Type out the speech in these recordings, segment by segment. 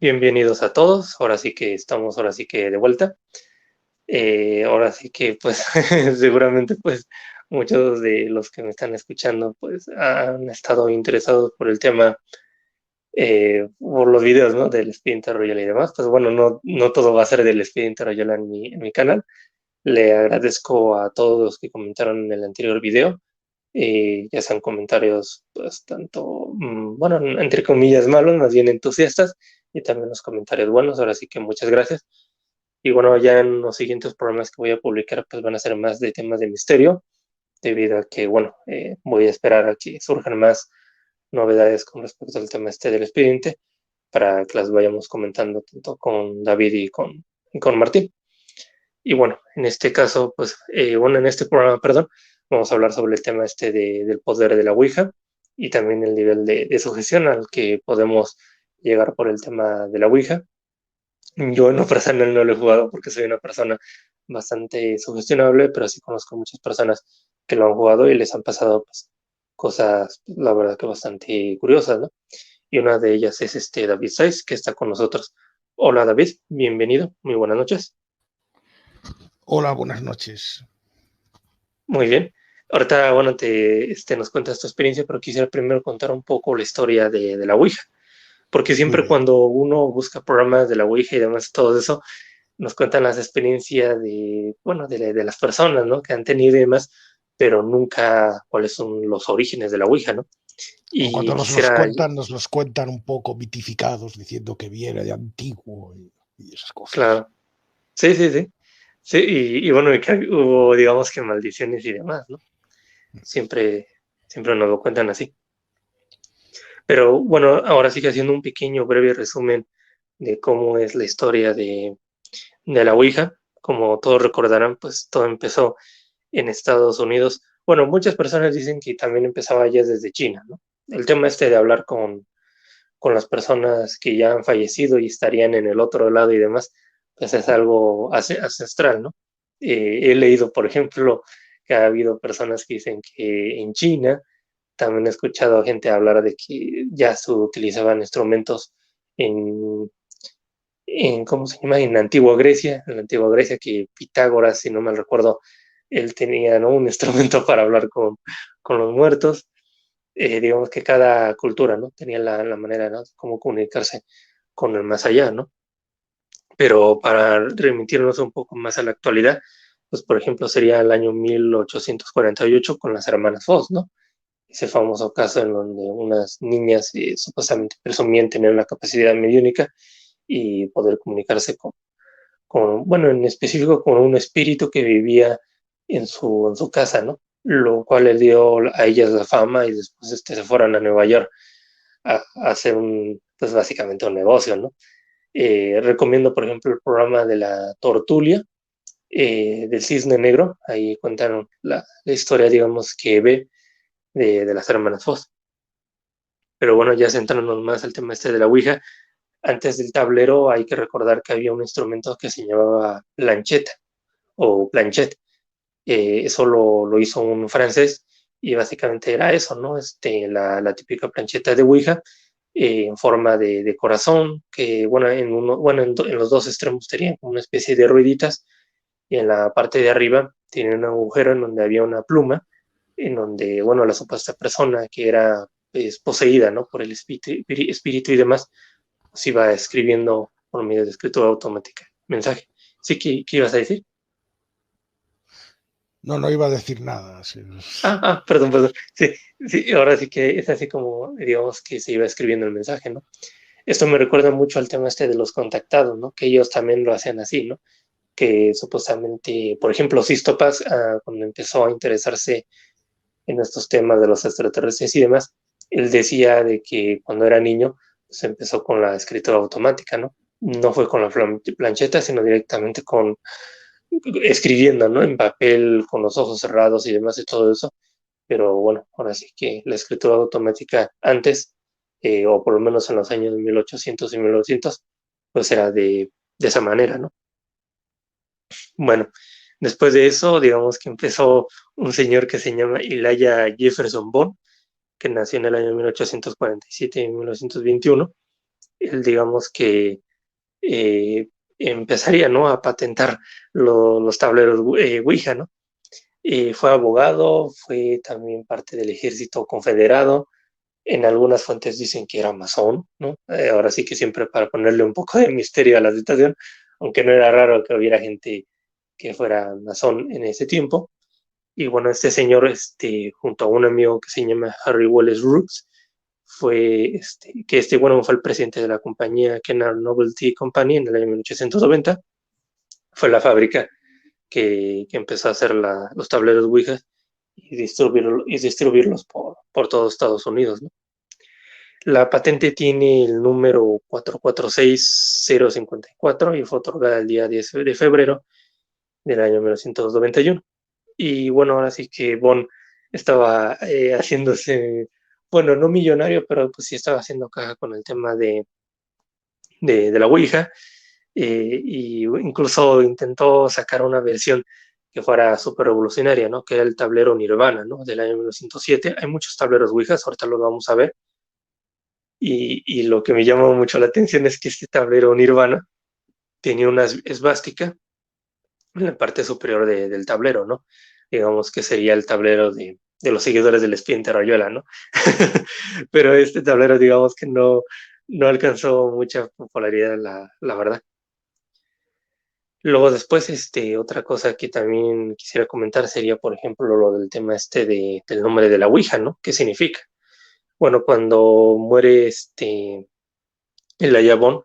Bienvenidos a todos. Ahora sí que de vuelta. Ahora sí que pues seguramente pues muchos de los que me están escuchando pues han estado interesados por el tema, por los videos, ¿no? Del Expediente Royal y demás. Pues bueno, no todo va a ser del Expediente Royal en mi canal. Le agradezco a todos los que comentaron en el anterior video, ya sean comentarios, pues tanto, bueno, entre comillas malos, más bien entusiastas, y también los comentarios buenos. Ahora sí que muchas gracias. Y bueno, ya en los siguientes programas que voy a publicar, pues van a ser más de temas de misterio, debido a que, bueno, voy a esperar a que surjan más novedades con respecto al tema este del expediente, para que las vayamos comentando tanto con David y con Martín. Y bueno, en este caso, pues, bueno, en este programa, perdón, vamos a hablar sobre el tema este del poder de la Ouija y también el nivel de sugestión al que podemos llegar por el tema de la Ouija. Yo en lo personal no lo he jugado porque soy una persona bastante sugestionable, pero sí conozco muchas personas que lo han jugado y les han pasado pues, cosas, la verdad que bastante curiosas, ¿no? Y una de ellas es este David Saiz, que está con nosotros. Hola David, bienvenido, muy buenas noches. Hola, buenas noches. Muy bien. Ahorita, bueno, nos cuentas tu experiencia, pero quisiera primero contar un poco la historia de la Ouija, porque Muy siempre bien. cuando uno busca programas de la Ouija y demás, todo eso, nos cuentan las experiencias de, bueno, de las personas, ¿no? Que han tenido y demás, pero nunca cuáles son los orígenes de la Ouija, ¿no? O cuando Y nos los quisiera, cuentan, nos los cuentan un poco mitificados, diciendo que viene de antiguo y esas cosas. claro, sí, sí, sí, sí, y bueno, y que hubo, digamos que maldiciones y demás, ¿no? Siempre, siempre nos lo cuentan así. Pero bueno, ahora sí que haciendo un pequeño breve resumen de cómo es la historia de la Ouija. Como todos recordarán, pues todo empezó en Estados Unidos. Bueno, muchas personas dicen que también empezaba ya desde China, ¿no? El tema este de hablar con las personas que ya han fallecido y estarían en el otro lado y demás, pues es algo ancestral, ¿no? He leído, por ejemplo, que ha habido personas que dicen que en China, también he escuchado gente hablar de que ya se utilizaban instrumentos en, ¿cómo se llama? En la antigua Grecia, que Pitágoras, si no mal recuerdo, él tenía, ¿no? Un instrumento para hablar con los muertos. Digamos que cada cultura, ¿no? Tenía la manera, ¿no? Cómo comunicarse con el más allá, ¿no? Pero para remitirnos un poco más a la actualidad, pues por ejemplo sería el año 1848 con las hermanas Foss, ¿no? Ese famoso caso en donde unas niñas supuestamente presumían tener una capacidad mediúnica y poder comunicarse bueno, en específico con un espíritu que vivía en su casa, ¿no? Lo cual le dio a ellas la fama y después se fueron a Nueva York a hacer pues básicamente un negocio, ¿no? Recomiendo, por ejemplo, el programa de la Tortulia, del Cisne Negro. Ahí cuentan la historia, digamos, que ve de las hermanas Foss. Pero bueno, ya centrándonos más al tema este de la Ouija, antes del tablero hay que recordar que había un instrumento que se llamaba plancheta o planchette. Eso lo hizo un francés y básicamente era eso, ¿no? La típica plancheta de Ouija, en forma de corazón, que bueno, en los dos extremos tenían como una especie de rueditas y en la parte de arriba tiene un agujero en donde había una pluma, en donde, bueno, la supuesta persona que era pues, poseída, ¿no? Por el espíritu y demás, pues iba escribiendo por medio de escritura automática mensaje. Sí, ¿qué ibas a decir? No, no iba a decir nada. Sí. Perdón, perdón. Sí, sí, ahora sí que es así como, digamos, que se iba escribiendo el mensaje, ¿no? Esto me recuerda mucho al tema este de los contactados, ¿no? Que ellos también lo hacían así, ¿no? Que supuestamente, por ejemplo, Sístopas, cuando empezó a interesarse en estos temas de los extraterrestres y demás, él decía de que cuando era niño, pues empezó con la escritura automática, ¿no? No fue con la plancheta, sino directamente con escribiendo, ¿no? En papel, con los ojos cerrados y demás y todo eso. Pero bueno, ahora sí que la escritura automática antes, o por lo menos en los años 1800 y 1900, pues era de esa manera, ¿no? Bueno, después de eso, digamos que empezó un señor que se llama Elijah Jefferson Bond, que nació en el año 1847 y 1921, él digamos que empezaría, ¿no?, a patentar los tableros Ouija, ¿no? Fue abogado, fue también parte del ejército confederado. En algunas fuentes dicen que era masón, ¿no? Ahora sí que siempre para ponerle un poco de misterio a la situación, aunque no era raro que hubiera gente que fuera masón en ese tiempo. Y bueno, este señor, junto a un amigo que se llama Harry Wallace Rooks, bueno, fue el presidente de la compañía Kennard Novelty Company en el año 1890. Fue la fábrica que empezó a hacer los tableros Ouija y distribuirlos por todo Estados Unidos, ¿no? La patente tiene el número 446054 y fue otorgada el día 10 de febrero del año 1991. Y bueno, ahora sí que Bon estaba haciéndose, bueno, no millonario, pero pues sí estaba haciendo caja con el tema de la Ouija. Y incluso intentó sacar una versión que fuera súper revolucionaria, ¿no? Que era el tablero Nirvana, ¿no? Del año 1907. Hay muchos tableros Ouijas, ahorita lo vamos a ver. Y lo que me llama mucho la atención es que este tablero Nirvana tenía una esvástica en la parte superior del tablero, ¿no? Digamos que sería el tablero de los seguidores del espía en Rayuela, ¿no? Pero este tablero, digamos que no alcanzó mucha popularidad, la verdad. Luego después, otra cosa que también quisiera comentar sería, por ejemplo, lo del tema del nombre de la Ouija, ¿no? ¿Qué significa? Bueno, cuando muere el Ayabón,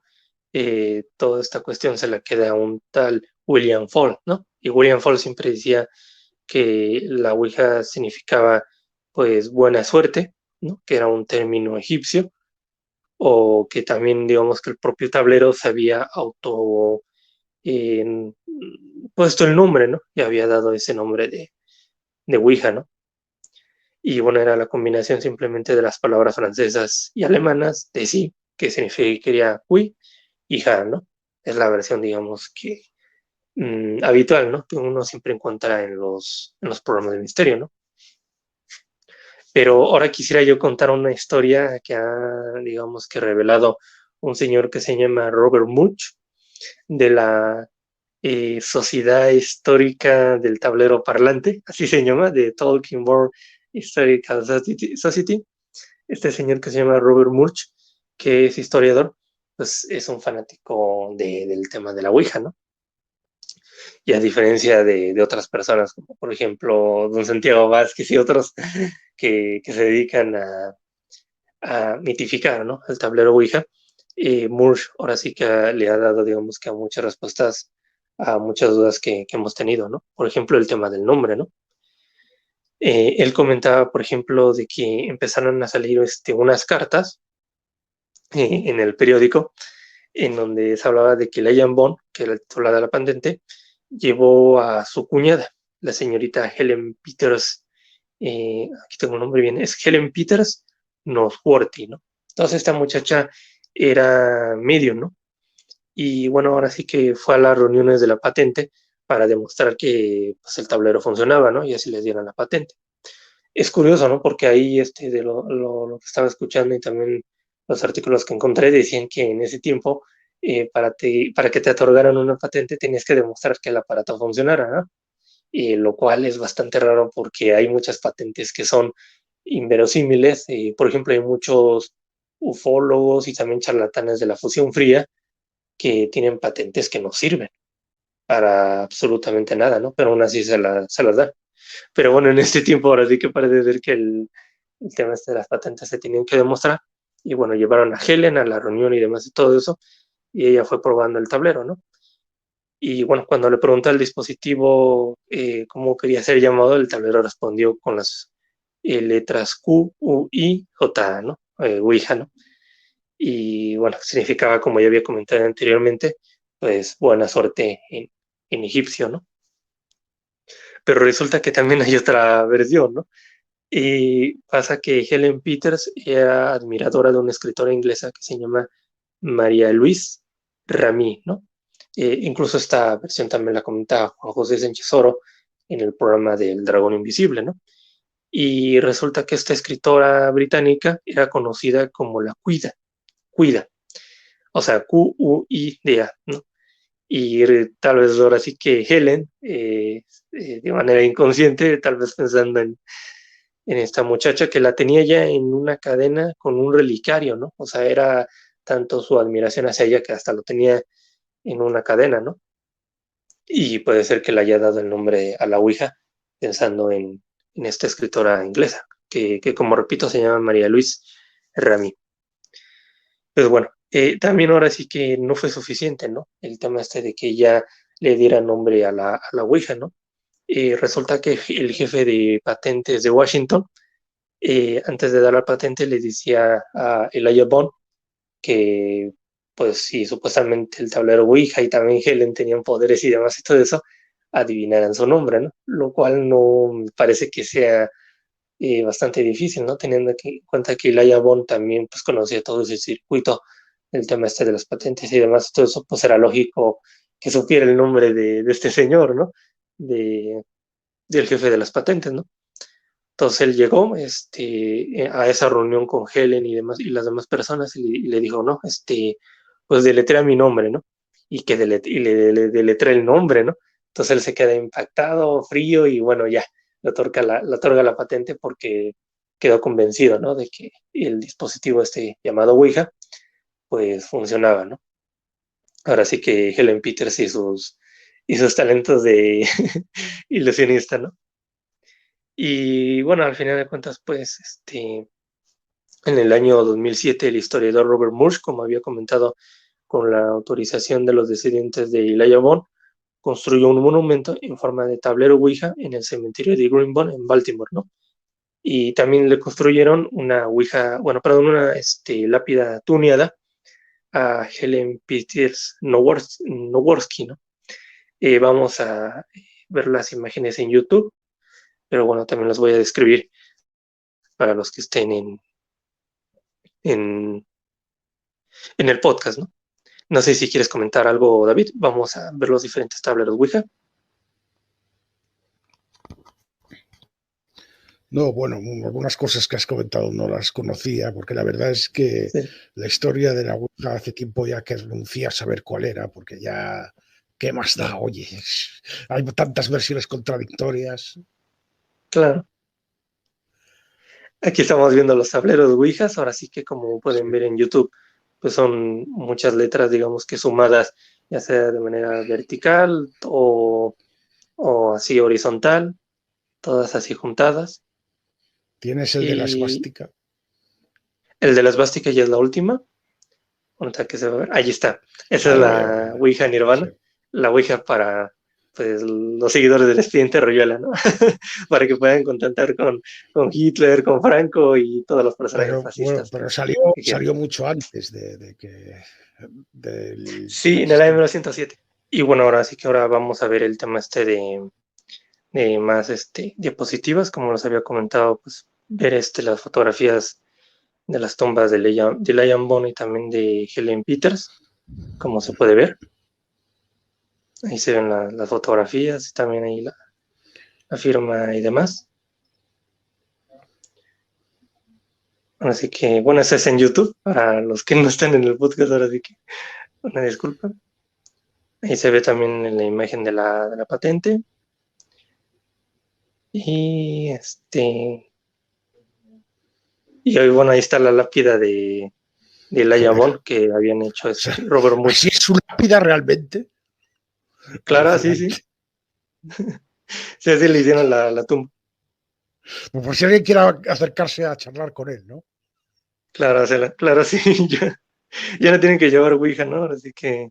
toda esta cuestión se la queda a un tal William Fall, ¿no? Y William Fall siempre decía que la Ouija significaba, pues, buena suerte, ¿no? Que era un término egipcio, o que también, digamos, que el propio tablero se había eh, puesto el nombre, ¿no? Y había dado ese nombre de Ouija, ¿no? Y bueno, era la combinación simplemente de las palabras francesas y alemanas de sí, que significaría oui, y ja, ¿no? Es la versión, digamos, que habitual, ¿no? Que uno siempre encuentra en los programas de misterio, ¿no? Pero ahora quisiera yo contar una historia que ha, digamos, que revelado un señor que se llama Robert Much, de la Sociedad Histórica del Tablero Parlante, así se llama, de Talking Board Historical Society. Este señor que se llama Robert Murch, que es historiador, pues es un fanático del tema de la Ouija, ¿no? Y a diferencia de otras personas, como por ejemplo don Santiago Vázquez y otros que se dedican a mitificar, ¿no?, el tablero Ouija, Murch ahora sí que le ha dado, digamos, que a muchas respuestas a muchas dudas que hemos tenido, ¿no? Por ejemplo, el tema del nombre, ¿no? Él comentaba, por ejemplo, de que empezaron a salir unas cartas en el periódico en donde se hablaba de que Liam Bond, que era el titular de la patente, llevó a su cuñada, la señorita Helen Peters, aquí tengo un nombre bien, es Helen Peters Nosworthy, ¿no? Entonces esta muchacha era medium, ¿no? Y bueno, ahora sí que fue a las reuniones de la patente para demostrar que pues, el tablero funcionaba, ¿no? Y así les dieron la patente. Es curioso, ¿no? Porque ahí de lo que estaba escuchando y también los artículos que encontré decían que en ese tiempo para que te otorgaran una patente tenías que demostrar que el aparato funcionara, ¿no? Lo cual es bastante raro porque hay muchas patentes que son inverosímiles. Por ejemplo, hay muchos ufólogos y también charlatanes de la fusión fría que tienen patentes que no sirven para absolutamente nada, ¿no? Pero aún así se las dan. Pero bueno, en este tiempo ahora sí que parece ser que el tema de las patentes se tenían que demostrar. Y bueno, llevaron a Helen a la reunión y demás y todo eso. Y ella fue probando el tablero, ¿no? Y bueno, cuando le preguntó al dispositivo cómo quería ser llamado, el tablero respondió con las letras Q, U, I, J, ¿no? Ouija, ¿no? Y bueno, significaba, como ya había comentado anteriormente, pues buena suerte en egipcio, ¿no? Pero resulta que también hay otra versión, ¿no? Y pasa que Helen Peters era admiradora de una escritora inglesa que se llama María Luis Ramí, ¿no? Incluso esta versión también la comentaba Juan José Sánchez Oro en el programa del Dragón Invisible, ¿no? Y resulta que esta escritora británica era conocida como la Cuida. o sea, Q-U-I-D-A, ¿no? Y tal vez ahora sí que Helen, de manera inconsciente, tal vez pensando en esta muchacha que la tenía ya en una cadena con un relicario, ¿no? O sea, era tanto su admiración hacia ella que hasta lo tenía en una cadena, ¿no? Y puede ser que le haya dado el nombre a la Ouija pensando en esta escritora inglesa, que como repito se llama María Luis Ramy. Pues bueno, también ahora sí que no fue suficiente, ¿no? El tema este de que ella le diera nombre a la Ouija, ¿no? Resulta que el jefe de patentes de Washington, antes de dar la patente, le decía a Elijah Bond que, pues sí, supuestamente el tablero Ouija y también Helen tenían poderes y demás y todo eso, adivinaran su nombre, ¿no? Lo cual no me parece que sea bastante difícil, ¿no? Teniendo en cuenta que Elijah Bond también pues conocía todo ese circuito, el tema este de las patentes y demás, todo eso pues era lógico que supiera el nombre de este señor, ¿no? De, del jefe de las patentes, ¿no? Entonces él llegó a esa reunión con Helen y demás, y las demás personas y le dijo, no, pues deletrea mi nombre, ¿no? Y que le deletré el nombre, ¿no? Entonces él se queda impactado, frío, y bueno, ya, le otorga la patente porque quedó convencido, ¿no? De que el dispositivo llamado Ouija, pues funcionaba, ¿no? Ahora sí que Helen Peters y sus talentos de ilusionista, ¿no? Y bueno, al final de cuentas, pues, en el año 2007, el historiador Robert Murch, como había comentado, con la autorización de los descendientes de Elijah Bond, construyó un monumento en forma de tablero Ouija en el cementerio de Greenbone en Baltimore, ¿no? Y también le construyeron una Ouija, bueno, perdón, una lápida tuneada a Helen Peters Noworsky, ¿no? Vamos a ver las imágenes en YouTube, pero bueno, también las voy a describir para los que estén en, en el podcast, ¿no? No sé si quieres comentar algo, David. Vamos a ver los diferentes tableros Ouija. No, bueno, algunas cosas que has comentado no las conocía, porque la verdad es que Sí, la historia de la Ouija hace tiempo ya que renuncié a saber cuál era, porque ya, ¿qué más da? Oye, hay tantas versiones contradictorias. claro. Aquí estamos viendo los tableros Ouijas. Ahora sí que como pueden Sí. ver en YouTube, pues son muchas letras, digamos que sumadas, ya sea de manera vertical o así horizontal, todas así juntadas. Tienes el de la Y esvástica. el de las esvástica ya es la última. Ahorita que se va a ver. Ahí está. Esa es Ahí lo veo, ahí lo la veo. Ouija Sí. Nirvana. La Ouija para pues, los seguidores del expediente Royola, ¿no? Para que puedan contactar con Hitler, con Franco y todos los personajes Pero bueno, fascistas pero que quieran. salió mucho antes de que de la Sí, en el año existencia. 1907. Y bueno, ahora sí que ahora vamos a ver el tema de más diapositivas, como les había comentado, pues ver las fotografías de las tumbas de Liam Bond y también de Helen Peters, como se puede ver. Ahí se ven las fotografías y también ahí la firma y demás. Así que, bueno, eso es en YouTube, para los que no están en el podcast, ahora sí que una disculpa. Ahí se ve también la imagen de la patente. Y y hoy, bueno, ahí está la lápida de Elijah Joder, Bond que habían hecho o sea, Robert Much. así es su lápida realmente. Claro, sí, sí. Alucinante. Sí, así le hicieron la tumba. Pues por si alguien quiere acercarse a charlar con él, ¿no? Claro, claro, sí. Ya no tienen que llevar Ouija, ¿no? Así que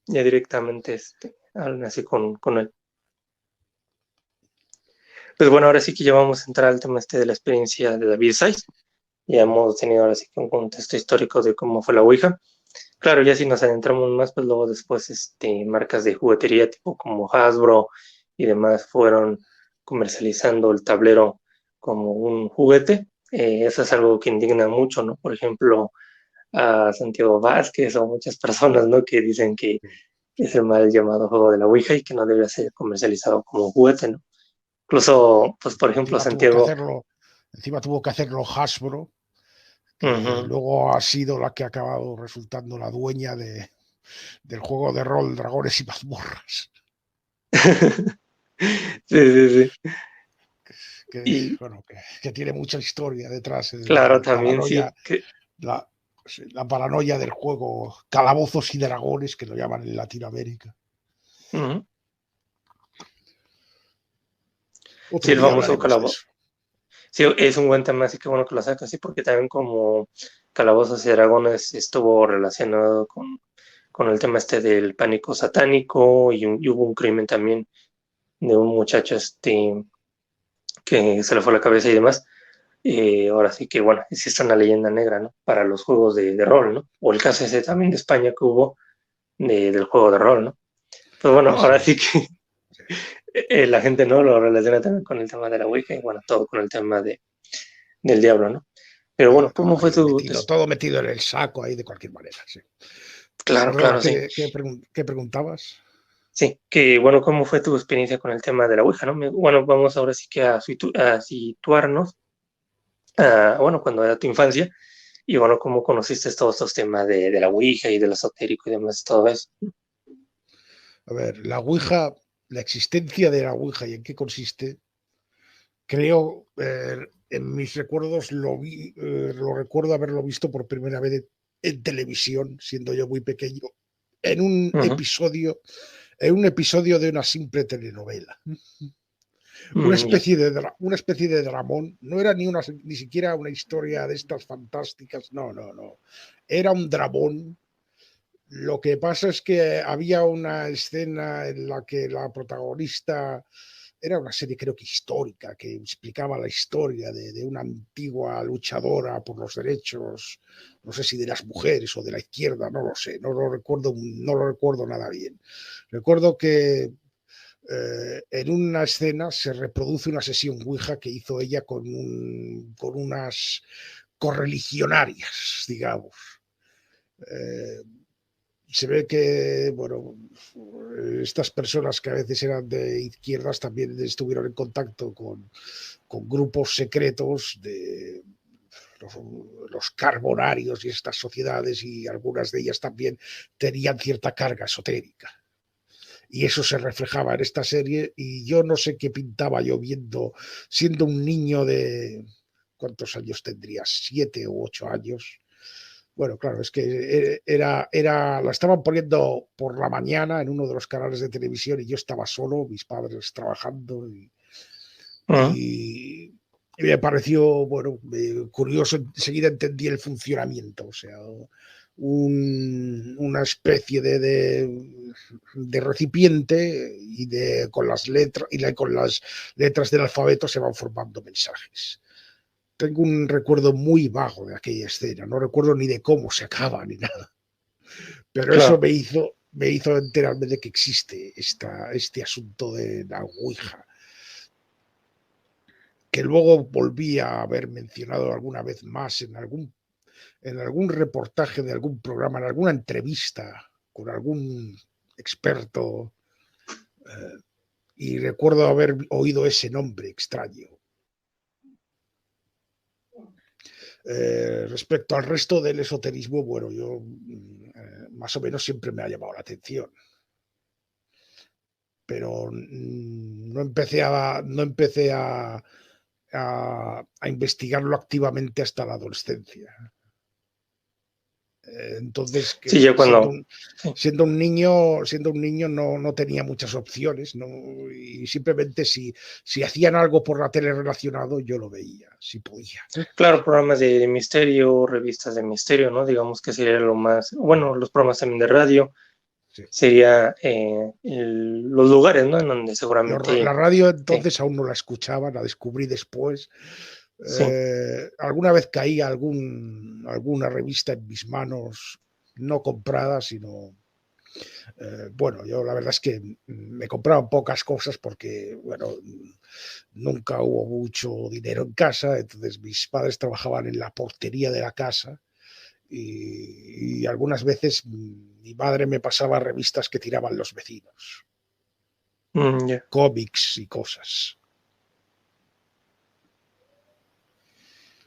ya directamente hablan así con él. Pues bueno, ahora sí que ya vamos a entrar al tema de la experiencia de David Saiz. Ya hemos tenido ahora sí que un contexto histórico de cómo fue la Ouija. Claro, ya si nos adentramos más, pues luego después marcas de juguetería tipo como Hasbro y demás fueron comercializando el tablero como un juguete. Eso es algo que indigna mucho, ¿no? Por ejemplo, a Santiago Vázquez o muchas personas, ¿no? Que dicen que es el mal llamado juego de la Ouija y que no debe ser comercializado como un juguete, ¿no? Incluso, pues por ejemplo, Encima tuvo que Santiago, hacerlo, encima tuvo que hacerlo Hasbro, que Ujú. luego ha sido la que ha acabado resultando la dueña del juego de rol Dragones y Mazmorras. Sí, sí, sí. Que, Y bueno, que tiene mucha historia detrás, claro, la también paranoia, sí, que, la, la paranoia del juego Calabozos y Dragones, que lo llaman en Latinoamérica. ujú. Sí, Otro el día famoso hablaremos de calabozo. eso. Sí, es un buen tema, así que bueno que lo sacas, sí, porque también como Calabozos y Dragones estuvo relacionado con el tema este del pánico satánico y hubo un crimen también de un muchacho que se le fue la cabeza y demás. Ahora sí que bueno, existe una leyenda negra, ¿no? Para los juegos de rol, ¿no? O el caso ese también de España que hubo del juego de rol, ¿no? Pues bueno, ahora Sí, sí que la gente no lo relaciona también con el tema de la Ouija y bueno, todo con el tema del diablo, ¿no? Pero bueno, ¿cómo fue ahí tu... metido, todo metido en el saco ahí de cualquier manera. Sí. Claro, Perdona, claro, sí. ¿qué preguntabas? Sí, que bueno, ¿cómo fue tu experiencia con el tema de la Ouija, no? Bueno, vamos ahora sí que a situarnos, bueno, cuando era tu infancia, y bueno, ¿cómo conociste todos estos temas de la Ouija y del esotérico y demás, todo eso? A ver, la Ouija, la existencia de la Ouija y en qué consiste, creo, en mis recuerdos lo recuerdo haberlo visto por primera vez en televisión, siendo yo muy pequeño, en un Ujú. episodio, en un episodio de una simple telenovela. Ya. Una especie de dramón, no era ni siquiera una historia de estas fantásticas, no, no, no. Era un dramón. Lo que pasa es que había una escena en la que la protagonista era una serie creo que histórica, que explicaba la historia de una antigua luchadora por los derechos, no sé si de las mujeres o de la izquierda, no lo sé, no lo recuerdo nada bien. Recuerdo que en una escena se reproduce una sesión Ouija que hizo ella con unas correligionarias, digamos. Eh, Se ve que, bueno, estas personas que a veces eran de izquierdas también estuvieron en contacto con grupos secretos de los, los carbonarios y estas sociedades, y algunas de ellas también tenían cierta carga esotérica. Y eso se reflejaba en esta serie, y yo no sé qué pintaba yo viendo, siendo un niño de, ¿cuántos años tendría? 7 u 8 años. Bueno, claro, es que la estaban poniendo por la mañana en uno de los canales de televisión y yo estaba solo, mis padres trabajando, Ujú. y me pareció, bueno, curioso. Enseguida entendí el funcionamiento, o sea, una especie de recipiente, con las letras con las letras del alfabeto se van formando mensajes. Tengo un recuerdo muy vago de aquella escena, no recuerdo ni de cómo se acaba ni nada, pero eso Claro. me hizo enterarme de que existe este asunto de la Ouija, que luego volví a haber mencionado alguna vez más en algún reportaje de algún programa, en alguna entrevista con algún experto, y recuerdo haber oído ese nombre extraño. Respecto al resto del esoterismo, bueno, yo más o menos siempre me ha llamado la atención, pero no empecé a investigarlo activamente hasta la adolescencia. Entonces, Sí, ya cuando... Sí. siendo un niño no tenía muchas opciones, ¿no? Y simplemente si hacían algo por la tele relacionado, yo lo veía, si podía. Claro, programas de misterio, revistas de misterio, ¿no? Digamos que sería lo más... Bueno, los programas también de radio, Sí. sería los lugares, ¿no? En donde La seguramente... radio Sí, entonces aún no la escuchaba, la descubrí después. sí. Alguna vez caía alguna revista en mis manos, no comprada, sino bueno, yo la verdad es que me compraban pocas cosas porque, bueno, nunca hubo mucho dinero en casa, entonces mis padres trabajaban en la portería de la casa, y algunas veces mi madre me pasaba revistas que tiraban los vecinos, Ya. cómics y cosas.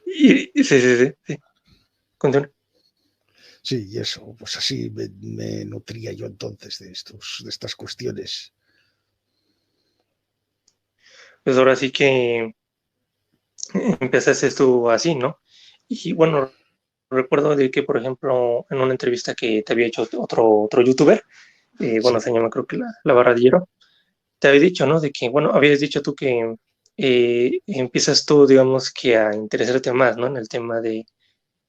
Sí, sí, sí, sí. continúa. Sí, y eso, pues así me nutría yo entonces de estas cuestiones. Pues ahora sí que empezaste tú así, ¿no? Y bueno, recuerdo de que, por ejemplo, en una entrevista que te había hecho otro youtuber, bueno, Sí, se llama creo que la Barradillero, te había dicho, ¿no? De que, bueno, habías dicho tú que empiezas tú, digamos, que a interesarte más, ¿no? En el tema de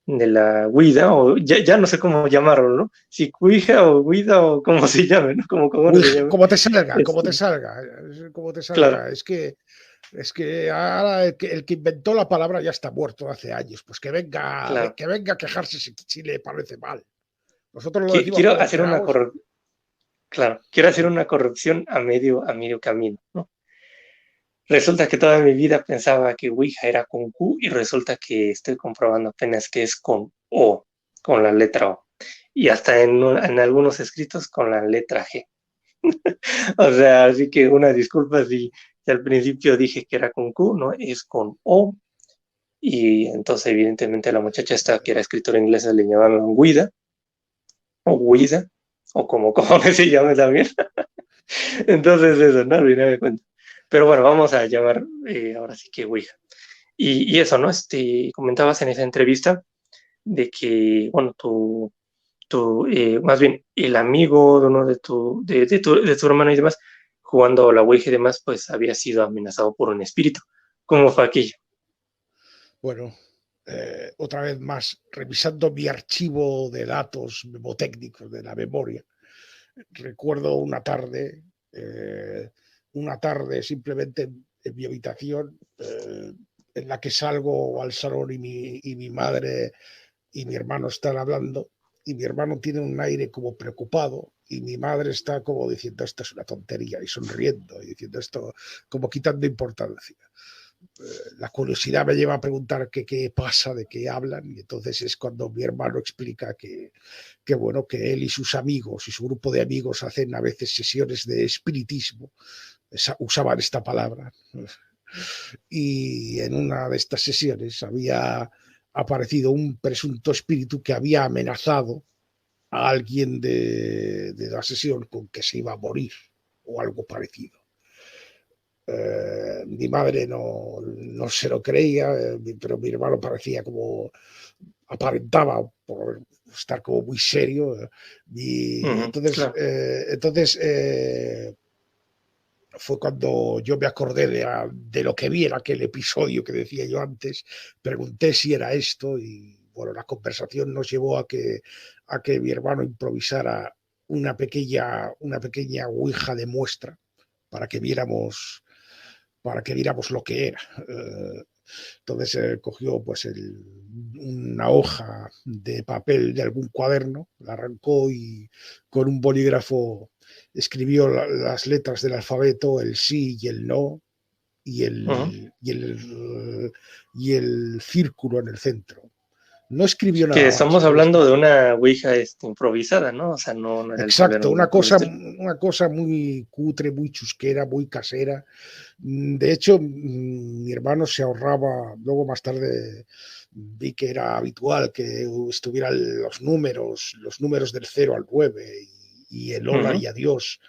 la Ouija, o ya no sé cómo llamarlo, ¿no? Si Ouija o Ouija o como se llame, ¿no? Como uy, se llame. como te salga, como te Este, salga, como te claro, salga. Es que ahora el que inventó la palabra ya está muerto hace años. Pues claro. que venga a quejarse si le parece mal. Nosotros lo decimos Quiero por hacer una enterados. claro, quiero hacer una corrupción a medio camino, ¿no? Resulta que toda mi vida pensaba que Ouija era con Q y resulta que estoy comprobando apenas que es con O, con la letra O. Y hasta en algunos escritos con la letra G. O sea, así que una disculpa si al principio dije que era con Q, ¿no? Es con O. Y entonces, evidentemente, la muchacha esta que era escritora inglesa le llamaban Ouida o Ouida, o como que se llame también. Entonces, eso, no olvidé cuenta. Pero bueno, vamos a llamar ahora sí que Ouija. Y eso, ¿no? Comentabas en esa entrevista de que, bueno, más bien, el amigo de uno de tu hermano y demás, jugando a la Ouija y demás, pues había sido amenazado por un espíritu. ¿Cómo fue aquello? Bueno, otra vez más, revisando mi archivo de datos mnemotécnicos de la memoria, recuerdo una tarde simplemente en mi habitación, en la que salgo al salón y mi madre y mi hermano están hablando, y mi hermano tiene un aire como preocupado, y mi madre está como diciendo esto es una tontería, y sonriendo, y diciendo esto, como quitando importancia. La curiosidad me lleva a preguntar qué pasa, de qué hablan, y entonces es cuando mi hermano explica que bueno, que él y sus amigos y su grupo de amigos hacen a veces sesiones de espiritismo, usaban esta palabra, y en una de estas sesiones había aparecido un presunto espíritu que había amenazado a alguien de la sesión con que se iba a morir o algo parecido. Mi madre no se lo creía, pero mi hermano parecía como aparentaba por estar como muy serio. Y Ujú, entonces, claro. fue cuando yo me acordé de lo que vi en aquel episodio que decía yo antes, pregunté si era esto y bueno, la conversación nos llevó a que mi hermano improvisara una pequeña ouija de muestra para que viéramos lo que era. Entonces cogió pues una hoja de papel de algún cuaderno, la arrancó y con un bolígrafo escribió las letras del alfabeto, el sí y el no, y Ujú. el círculo en el centro. No escribió Que nada más. estamos hablando de una Ouija improvisada, ¿no? O sea, no era el tablero Exacto, ni nada por el estilo. una cosa muy cutre, muy chusquera, muy casera. De hecho, mi hermano se ahorraba, luego más tarde vi que era habitual que estuvieran los números del 0 al 9 y el hola Ujú, y adiós.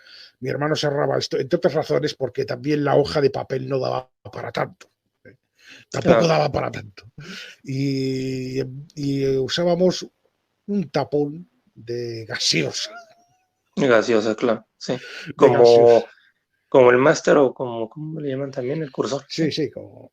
Mi hermano se ahorraba esto, entre otras razones, porque también la hoja de papel no daba para tanto. Tampoco claro, daba para tanto. Y usábamos un tapón de gaseosa, gaseosa, claro, sí. de gaseosa. Como el máster o ¿cómo le llaman también? El cursor, sí. Sí, sí, como.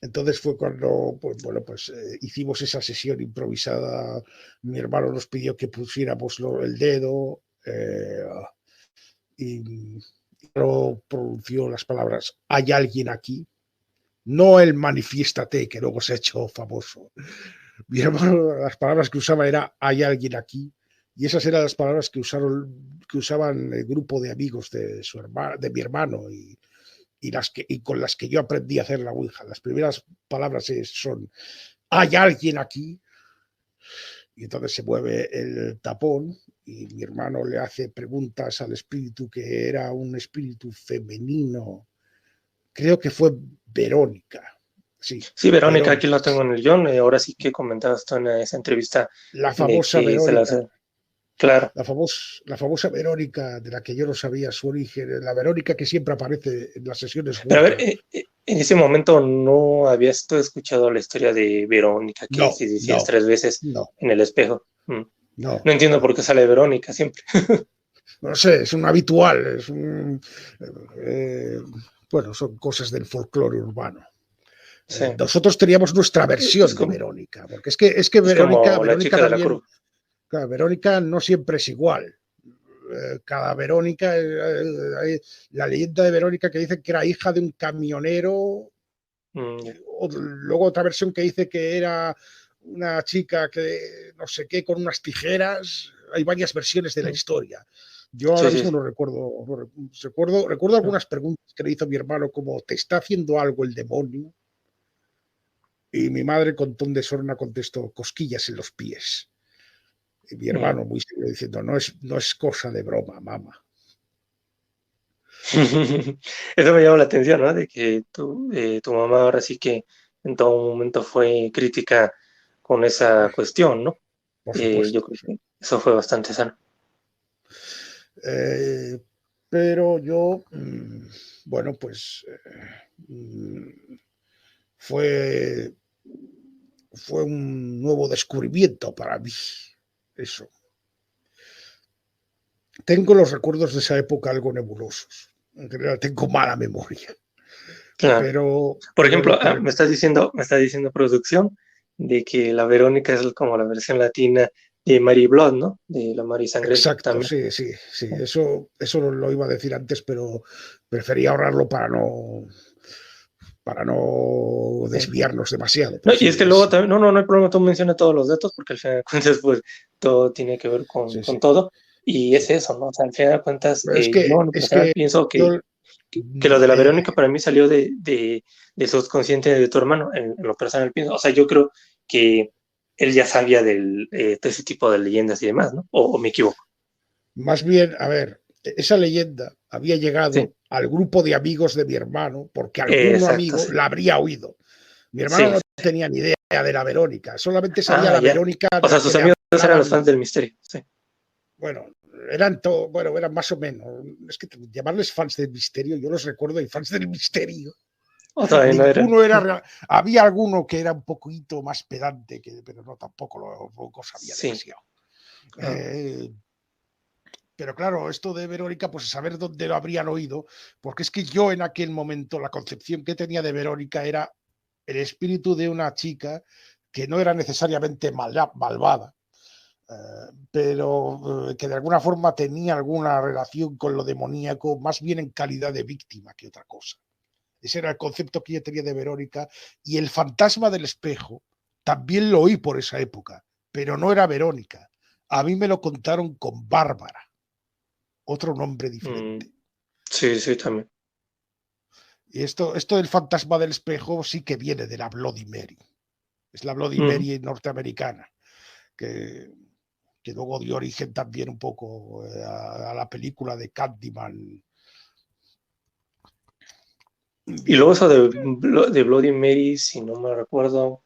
Entonces fue cuando, pues bueno, pues hicimos esa sesión improvisada. Mi hermano nos pidió que pusiéramos el dedo y no pronunció las palabras "hay alguien aquí", no el "manifiéstate", que luego se ha hecho famoso. Mi hermano, las palabras que usaba era "hay alguien aquí", y esas eran las palabras que usaban el grupo de amigos de mi hermano y con las que yo aprendí a hacer la Ouija. Las primeras palabras son "hay alguien aquí", y entonces se mueve el tapón y mi hermano le hace preguntas al espíritu, que era un espíritu femenino, creo que fue Verónica, Sí, Sí, Verónica, aquí lo Verónica. tengo en el guión. Ahora sí que comentabas tú en esa entrevista La de famosa que se la Verónica. hace. Claro. La famosa Verónica, de la que yo no sabía su origen, la Verónica que siempre aparece en las sesiones Pero a ver, Wicca. en ese momento no habías tú escuchado la historia de Verónica, que No, si decías no, 3 veces no, en el espejo. no, No entiendo por no. qué sale Verónica siempre. No sé, es un habitual, eh, bueno, son cosas del folclore urbano. Sí. Nosotros teníamos nuestra Es versión de como, Verónica, porque es que es Verónica, como la Verónica chica de la también, curva. claro, Verónica no siempre es igual. Cada Verónica, hay la leyenda de Verónica que dice que era hija de un camionero, Ya. luego otra versión que dice que era una chica que no sé qué, con unas tijeras. Hay varias versiones de la Mm. historia. Yo ahora Sí, sí, mismo sí. no recuerdo, recuerdo Mm. algunas preguntas que le hizo mi hermano, como ¿te está haciendo algo el demonio? Y mi madre con ton de sorna contestó, cosquillas en los pies. Y mi Mm. hermano muy serio diciendo, no es cosa de broma, mamá. Eso me llama la atención, ¿no? De que tu mamá ahora sí que en todo momento fue crítica con esa cuestión, ¿no? Por Yo supuesto. creo que eso fue bastante sano. Eh, pero yo, bueno, pues fue, fue un nuevo descubrimiento para mí. Eso. Tengo los recuerdos de esa época algo nebulosos. En general tengo mala memoria. Claro. Por Pero lo ejemplo, que me está diciendo producción de que la Verónica es como la versión latina de Mary Blood, ¿no? De la Mary Sangrienta exacto, también. sí, sí, sí. Eso lo iba a decir antes, pero prefería ahorrarlo para no Sí. desviarnos demasiado. No, Pero y es sí, que luego también, no hay problema, tú mencionas todos los datos porque al final de cuentas, pues todo tiene que ver con, sí, con sí, todo. Y sí. es eso, ¿no? O sea, al final de cuentas, Pero yo en lo es personal que pienso yo, que lo de la Verónica para mí salió de subconsciente de tu hermano, en lo personal pienso. O sea, yo creo que él ya sabía de ese tipo de leyendas y demás, ¿no? O me equivoco. más bien, a ver, esa leyenda había Sí, llegado al grupo de amigos de mi hermano porque algún exacto, amigo sí. la habría oído. Mi hermano Sí. no tenía ni idea de la Verónica, solamente sabía Ah, la ya. Verónica O de sea, la que sus le amigos eran los hablaban. fans del misterio. Sí. Bueno, eran más o menos. Es que llamarles fans del misterio, yo los recuerdo y fans del misterio. O todavía no eran. Ninguno era real. Había alguno que era un poquito más pedante, pero no, tampoco sabía Sí, demasiado. claro. Eh, pero claro, esto de Verónica, pues saber dónde lo habrían oído, porque es que yo en aquel momento la concepción que tenía de Verónica era el espíritu de una chica que no era necesariamente malvada, pero que de alguna forma tenía alguna relación con lo demoníaco, más bien en calidad de víctima que otra cosa. Ese era el concepto que yo tenía de Verónica. Y el fantasma del espejo también lo oí por esa época, pero no era Verónica. A mí me lo contaron con Bárbara, otro nombre Mm, diferente. sí, sí, también. Y esto del fantasma del espejo sí que viene de la Bloody Mary. Es la Bloody Mm. Mary norteamericana, que, que luego dio origen también un poco a la película de Candyman. Y luego Bien, eso de Bloody Mary, si no me recuerdo,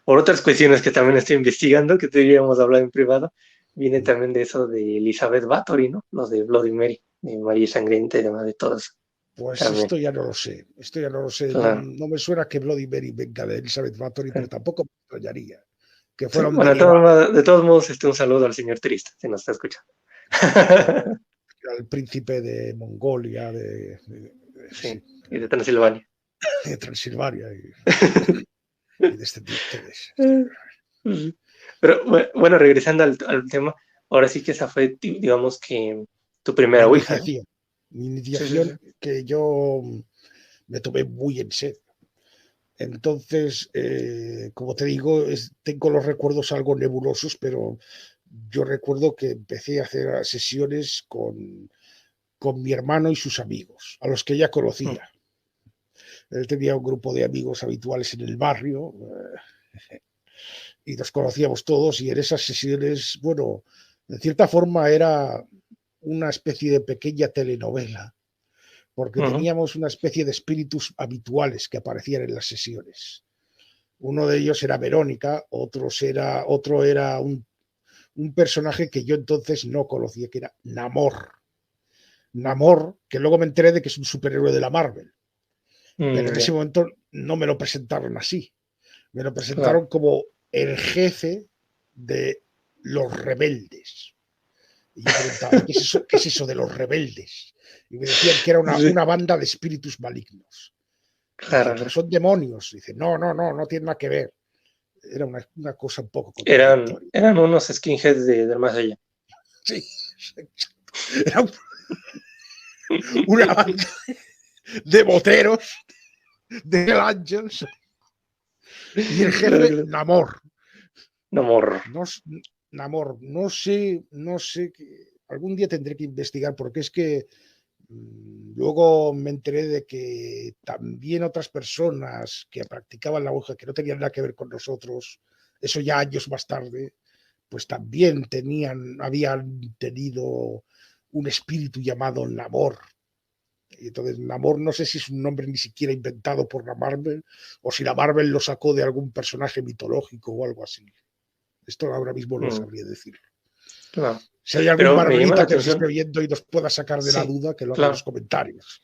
por otras cuestiones que también estoy investigando, que deberíamos hablar en privado, viene también de eso de Elizabeth Bathory, ¿no? Los de Bloody Mary, de María Sangrienta y demás de todo eso. pues También, esto ya no lo sé, no, claro. no me suena que Bloody Mary venga de Elizabeth Bathory, pero Sí. tampoco me extrañaría que Sí, fueran bueno, derivados de todos modos, un saludo al señor Triste, si nos está escuchando. al príncipe de Mongolia, Sí, sí, y de Transilvania. de Transilvania y descendiente de ese. Ujú. Pero bueno, regresando al tema, ahora sí que esa fue, digamos que tu Mi primera Ouija, ¿no? iniciación, mi Sí, sí, sí. iniciación que yo me tomé muy en serio. Entonces, como te digo, tengo los recuerdos algo nebulosos, pero yo recuerdo que empecé a hacer sesiones con mi hermano y sus amigos, a los que ya Mm. conocía. Él tenía un grupo de amigos habituales en el barrio, y nos conocíamos todos, y en esas sesiones, bueno, de cierta forma era una especie de pequeña telenovela, porque Ujú. teníamos una especie de espíritus habituales que aparecían en las sesiones. Uno de ellos era Verónica, otro era un personaje que yo entonces no conocía, que era Namor. Namor, que luego me enteré de que es un superhéroe de la Marvel, pero en ese Ya, momento no me lo presentaron así. Me lo claro. presentaron como el jefe de los rebeldes. Y yo preguntaba, ¿y qué es eso de los rebeldes? Y me decían que era Sí, una banda de espíritus malignos. Y dije, claro, pero claro. son demonios. Y dice, no tiene nada que ver. Era una cosa un poco Eran, contradictoria. eran unos skinheads del más allá. Sí, era una banda de boteros de Hell Angels y el Claro, jefe claro. Namor. Namor. No, Namor, no sé, algún día tendré que investigar porque es que luego me enteré de que también otras personas que practicaban la Ouija, que no tenían nada que ver con nosotros, eso ya años más tarde, pues también habían tenido un espíritu llamado Namor. Y entonces Namor no sé si es un nombre ni siquiera inventado por la Marvel o si la Marvel lo sacó de algún personaje mitológico o algo así. Esto ahora mismo no Mm, sabría decir. claro. Si hay algún Pero me llama la Marvelita que nos esté atención. oyendo y nos pueda sacar de la Sí, duda, que lo haga en los claro. comentarios.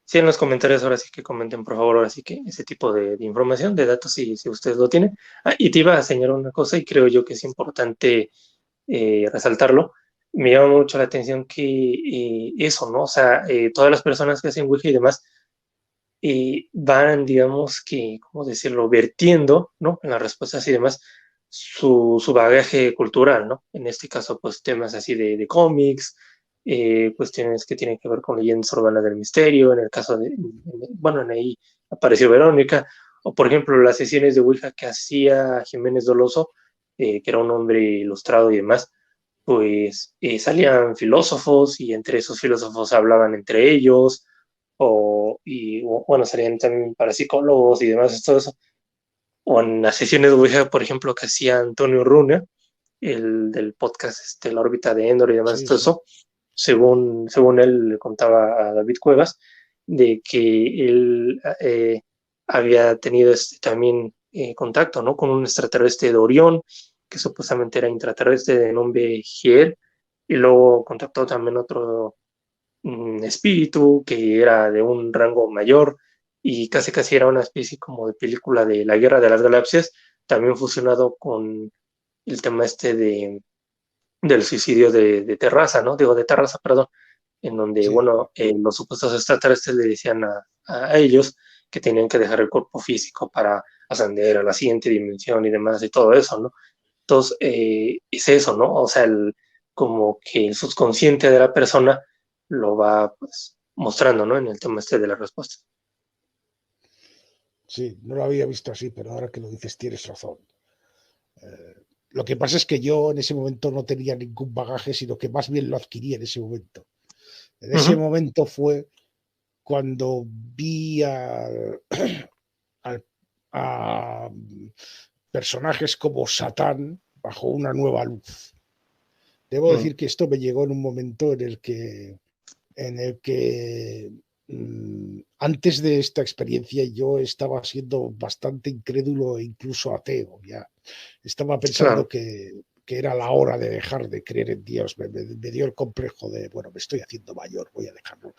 Sí, en los comentarios ahora sí que comenten, por favor, ahora sí que ese tipo de información, de datos, si ustedes lo tienen. Ah, y te iba a señalar una cosa y creo yo que es importante resaltarlo. Me llama mucho la atención que eso, ¿no? O sea, todas las personas que hacen Ouija y demás van, digamos que, ¿cómo decirlo?, vertiendo, ¿no? En las respuestas y demás, su bagaje cultural, ¿no? En este caso, pues temas así de cómics, cuestiones que tienen que ver con leyendas urbanas del misterio, en el caso bueno, en ahí apareció Verónica, o por ejemplo, las sesiones de Ouija que hacía Jiménez Doloso, que era un hombre ilustrado y demás, pues salían filósofos y entre esos filósofos hablaban entre ellos, bueno, salían también parapsicólogos y demás, todo eso. O en las sesiones de Ouija, por ejemplo, que hacía Antonio Rune, el del podcast La órbita de Endor y demás, Sí, todo sí. eso, según él le contaba a David Cuevas, de que él había tenido también contacto, ¿no? Con un extraterrestre de Orión, que supuestamente era intraterrestre de nombre Giel, y luego contactó también otro espíritu que era de un rango mayor y casi casi era una especie como de película de la Guerra de las Galaxias, también fusionado con el tema del suicidio de Terraza, ¿no? Digo, de Terraza, perdón, en donde, Sí. bueno, los supuestos extraterrestres le decían a ellos que tenían que dejar el cuerpo físico para ascender a la siguiente dimensión y demás y todo eso, ¿no? Entonces, es eso, ¿no? O sea, como que el subconsciente de la persona lo va pues, mostrando, ¿no? En el tema de la respuesta. Sí, no lo había visto así, pero ahora que lo dices tienes razón. Eh, lo que pasa es que yo en ese momento no tenía ningún bagaje, sino que más bien lo adquirí en ese momento. En ese Ujú. momento fue cuando vi al- a personajes como Satán bajo una nueva luz. Debo Mm, decir que esto me llegó en un momento en el que antes de esta experiencia yo estaba siendo bastante incrédulo e incluso ateo. Ya estaba pensando claro. que era la hora de dejar de creer en Dios. Me dio el complejo de, bueno, me estoy haciendo mayor, voy a dejarlo.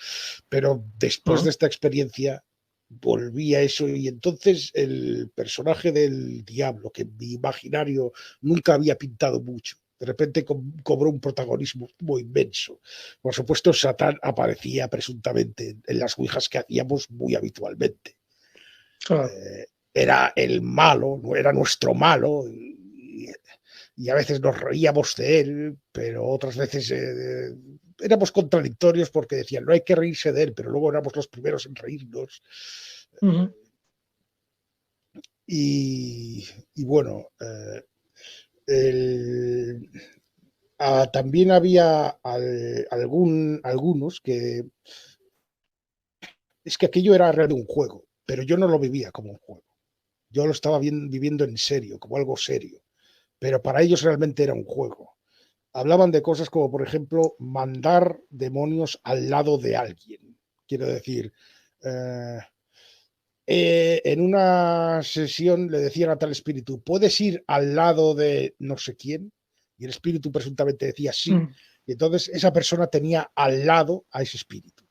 Pero después de Ujú. esta experiencia volví a eso y entonces el personaje del diablo, que en mi imaginario nunca había pintado mucho, de repente cobró un protagonismo muy inmenso. Por supuesto, Satán aparecía presuntamente en las ouijas que hacíamos muy habitualmente. Claro. Era el malo, era nuestro malo, y a veces nos reíamos de él, pero otras veces éramos contradictorios porque decían no hay que reírse de él, pero luego éramos los primeros en reírnos. Ujú. Y bueno, el, también había algunos que es que aquello era realmente un juego, pero yo no lo vivía como un juego. Yo lo estaba viviendo en serio, como algo serio, pero para ellos realmente era un juego. Hablaban de cosas como, por ejemplo, mandar demonios al lado de alguien. Quiero decir, eh, en una sesión le decían a tal espíritu, ¿puedes ir al lado de no sé quién? Y el espíritu presuntamente decía sí. Y entonces esa persona tenía al lado a ese espíritu.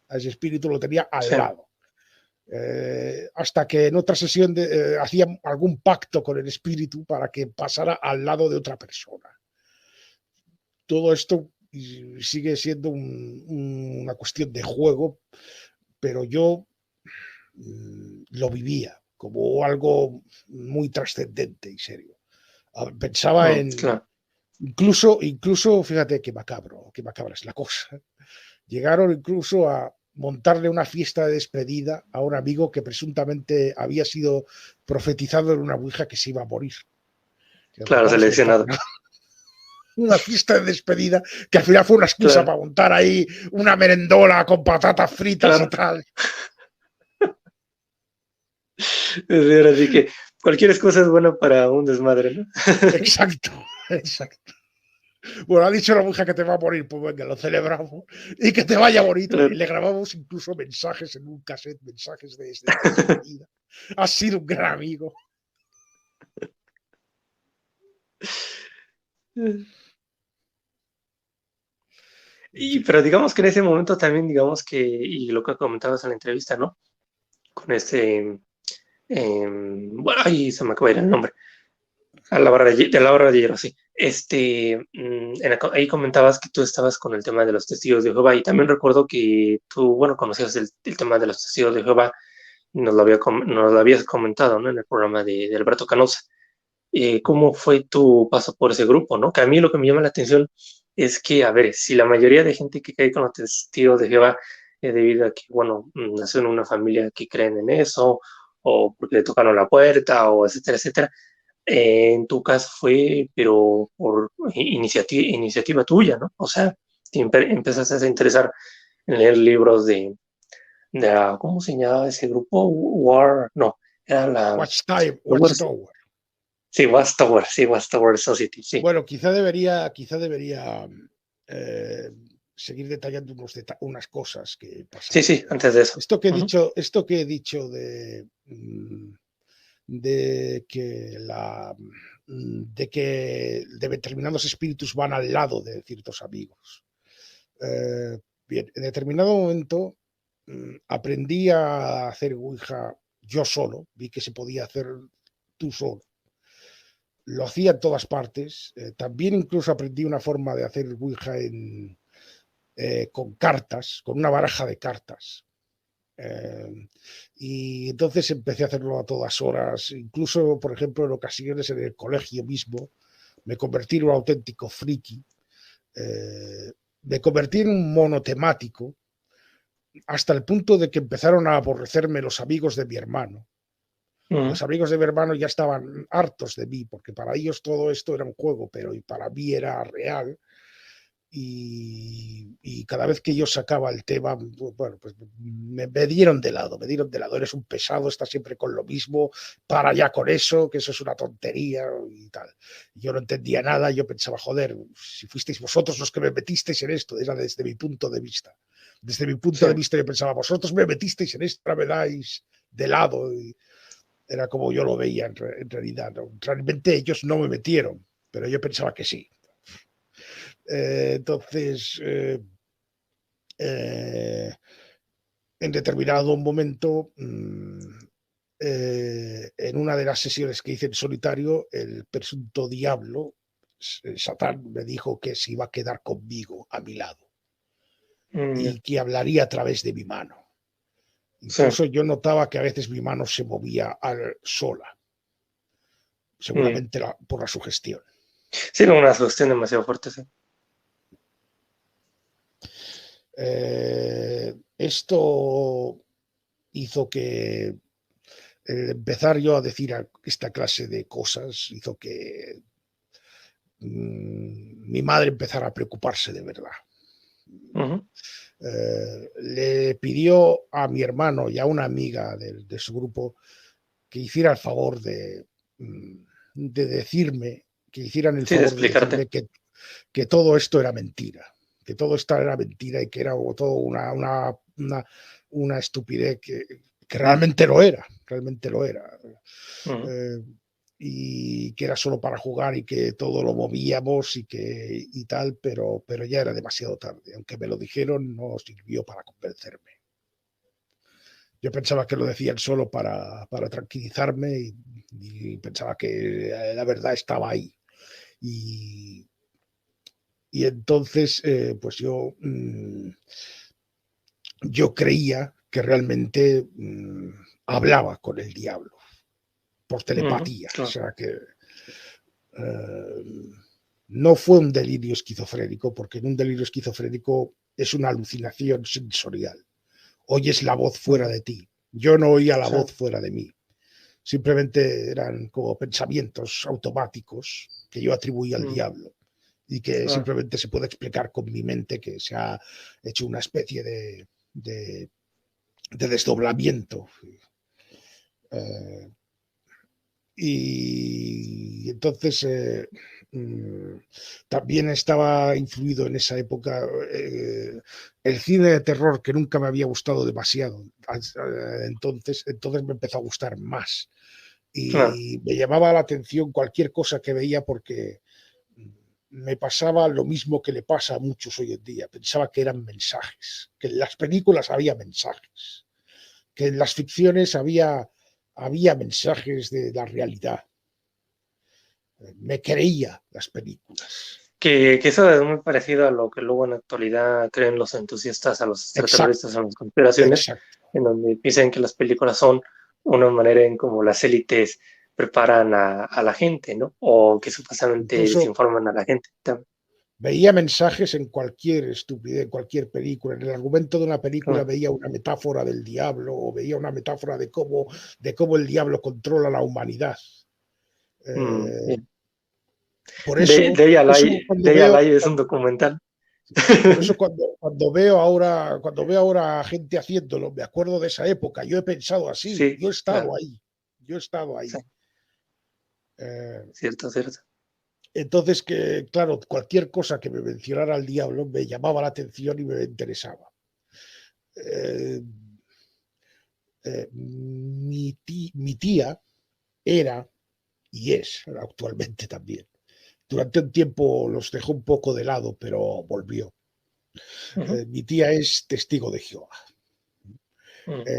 A ese espíritu lo tenía al sí, lado. Hasta que en otra sesión hacía algún pacto con el espíritu para que pasara al lado de otra persona. Todo esto sigue siendo una cuestión de juego, pero yo lo vivía como algo muy trascendente y serio. Pensaba en, claro. incluso, fíjate qué macabra es la cosa. Llegaron incluso a montarle una fiesta de despedida a un amigo que presuntamente había sido profetizado en una ouija que se iba a morir. Que Claro, vamos a montar seleccionado. una fiesta de despedida que al final fue una excusa Claro, para montar ahí una merendola con patatas fritas y claro. tal. Así que cualquier excusa es buena para un desmadre, ¿no? Exacto, exacto. Bueno, ha dicho la mujer que te va a morir, pues venga, lo celebramos y que te vaya bonito. Y Claro. le grabamos incluso mensajes en un cassette, mensajes de despedida. Has sido un gran amigo. En Y, fin. pero digamos que en ese momento también, digamos que, y lo que comentabas en la entrevista, ¿no? Con bueno, ahí se me acaba de ir el nombre, a la barra de la barra de hierro, sí. Ahí comentabas que tú estabas con el tema de los testigos de Jehová y también recuerdo que tú, bueno, conocías el tema de los testigos de Jehová y nos lo habías comentado, ¿no? En el programa de Alberto Canosa. ¿Cómo fue tu paso por ese grupo, ¿no? Que a mí lo que me llama la atención es que, a ver, si la mayoría de gente que cae con los testigos de Jehová es debido a que, bueno, nació en una familia que creen en eso, o porque le tocaron la puerta, o etcétera, etcétera. En tu caso fue, pero por iniciativa tuya, ¿no? O sea, empezaste a interesar en leer libros ¿cómo se llamaba ese grupo? War, no, era la Watchtower. Sí, Watchtower Society, sí. Bueno, quizá debería eh, seguir detallando unas cosas que Sí, pasaron. sí, antes de eso. Ujú. Esto que he dicho de que determinados espíritus van al lado de ciertos amigos. Eh, Bien, en determinado momento aprendí a hacer Ouija yo solo, vi que se podía hacer tú solo. Lo hacía en todas partes. También incluso aprendí una forma de hacer Ouija con cartas, con una baraja de cartas. Y entonces empecé a hacerlo a todas horas, incluso, por ejemplo, en ocasiones en el colegio mismo. Me convertí en un auténtico friki. Me convertí en un monotemático hasta el punto de que empezaron a aborrecerme los amigos de mi hermano. Ujú. Los amigos de mi hermano ya estaban hartos de mí, porque para ellos todo esto era un juego, pero para mí era real. Y cada vez que yo sacaba el tema, bueno, pues me dieron de lado, eres un pesado, estás siempre con lo mismo, para ya con eso, que eso es una tontería y tal. Yo no entendía nada, yo pensaba, joder, si fuisteis vosotros los que me metisteis en esto, era desde mi punto de vista. Desde mi punto Sí, de vista yo pensaba, vosotros me metisteis en esto, ahora me dais de lado. Y era como yo lo veía en realidad. ¿No? Realmente ellos no me metieron, pero yo pensaba que sí. Entonces, eh, en determinado momento, en una de las sesiones que hice en solitario, el presunto diablo, Satán, me dijo que se iba a quedar conmigo a mi lado ya. y que hablaría a través de mi mano. Sí, Incluso yo notaba que a veces mi mano se movía sola, ya. seguramente por la sugestión. Sí, era una sugestión demasiado fuerte, sí. Esto hizo que empezar yo a decir esta clase de cosas hizo que mi madre empezara a preocuparse de verdad. Ujú. Le pidió a mi hermano y a una amiga de su grupo que hiciera el favor de decirme, que hicieran el Sí, de favor de explicarte. decirme que todo esto era mentira, que todo esto era mentira y que era todo una estupidez que realmente lo era, realmente lo era. Ujú. Y que era solo para jugar y que todo lo movíamos y tal, pero ya era demasiado tarde. Aunque me lo dijeron, no sirvió para convencerme. Yo pensaba que lo decían solo para tranquilizarme y pensaba que la verdad estaba ahí. Y, y entonces, pues yo creía que realmente hablaba con el diablo por Ujú, telepatía. O claro. sea que no fue un delirio esquizofrénico, porque en un delirio esquizofrénico es una alucinación sensorial. Oyes la voz fuera Ujú, de ti. Yo no oía la sí, voz fuera de mí. Simplemente eran como pensamientos automáticos que yo atribuía al mm, diablo y que claro. simplemente se puede explicar con mi mente, que se ha hecho una especie de, de desdoblamiento. Eh, y entonces también estaba influido en esa época el cine de terror, que nunca me había gustado demasiado. Entonces me empezó a gustar más Claro. y me llamaba la atención cualquier cosa que veía, porque me pasaba lo mismo que le pasa a muchos hoy en día. Pensaba que eran mensajes, que en las películas había mensajes, que en las ficciones había mensajes de la realidad. Me creía las películas. Que eso es muy parecido a lo que luego en la actualidad creen los entusiastas a los Exacto, extraterrestres, a las conspiraciones, exacto. en donde dicen que las películas son una manera en cómo las élites preparan a la gente, ¿no? O que supuestamente Incluso desinforman a la gente. veía mensajes en cualquier estupidez, en cualquier película. En el argumento de una película Claro. veía una metáfora del diablo, o veía una metáfora de cómo el diablo controla la humanidad. Eh, Bien. por eso, De ella por eso de cuando ella veo, es un documental. por eso cuando veo ahora a gente haciéndolo, me acuerdo de esa época. Yo he pensado así, Sí, yo he estado claro. ahí, yo he estado Sí, ahí. Eh, cierto, cierto. entonces, que claro, cualquier cosa que me mencionara al diablo me llamaba la atención y me interesaba. Eh, mi tía era y es actualmente también. Durante un tiempo los dejó un poco de lado, pero volvió. Ujú, Mi tía es testigo de Jehová. ujú,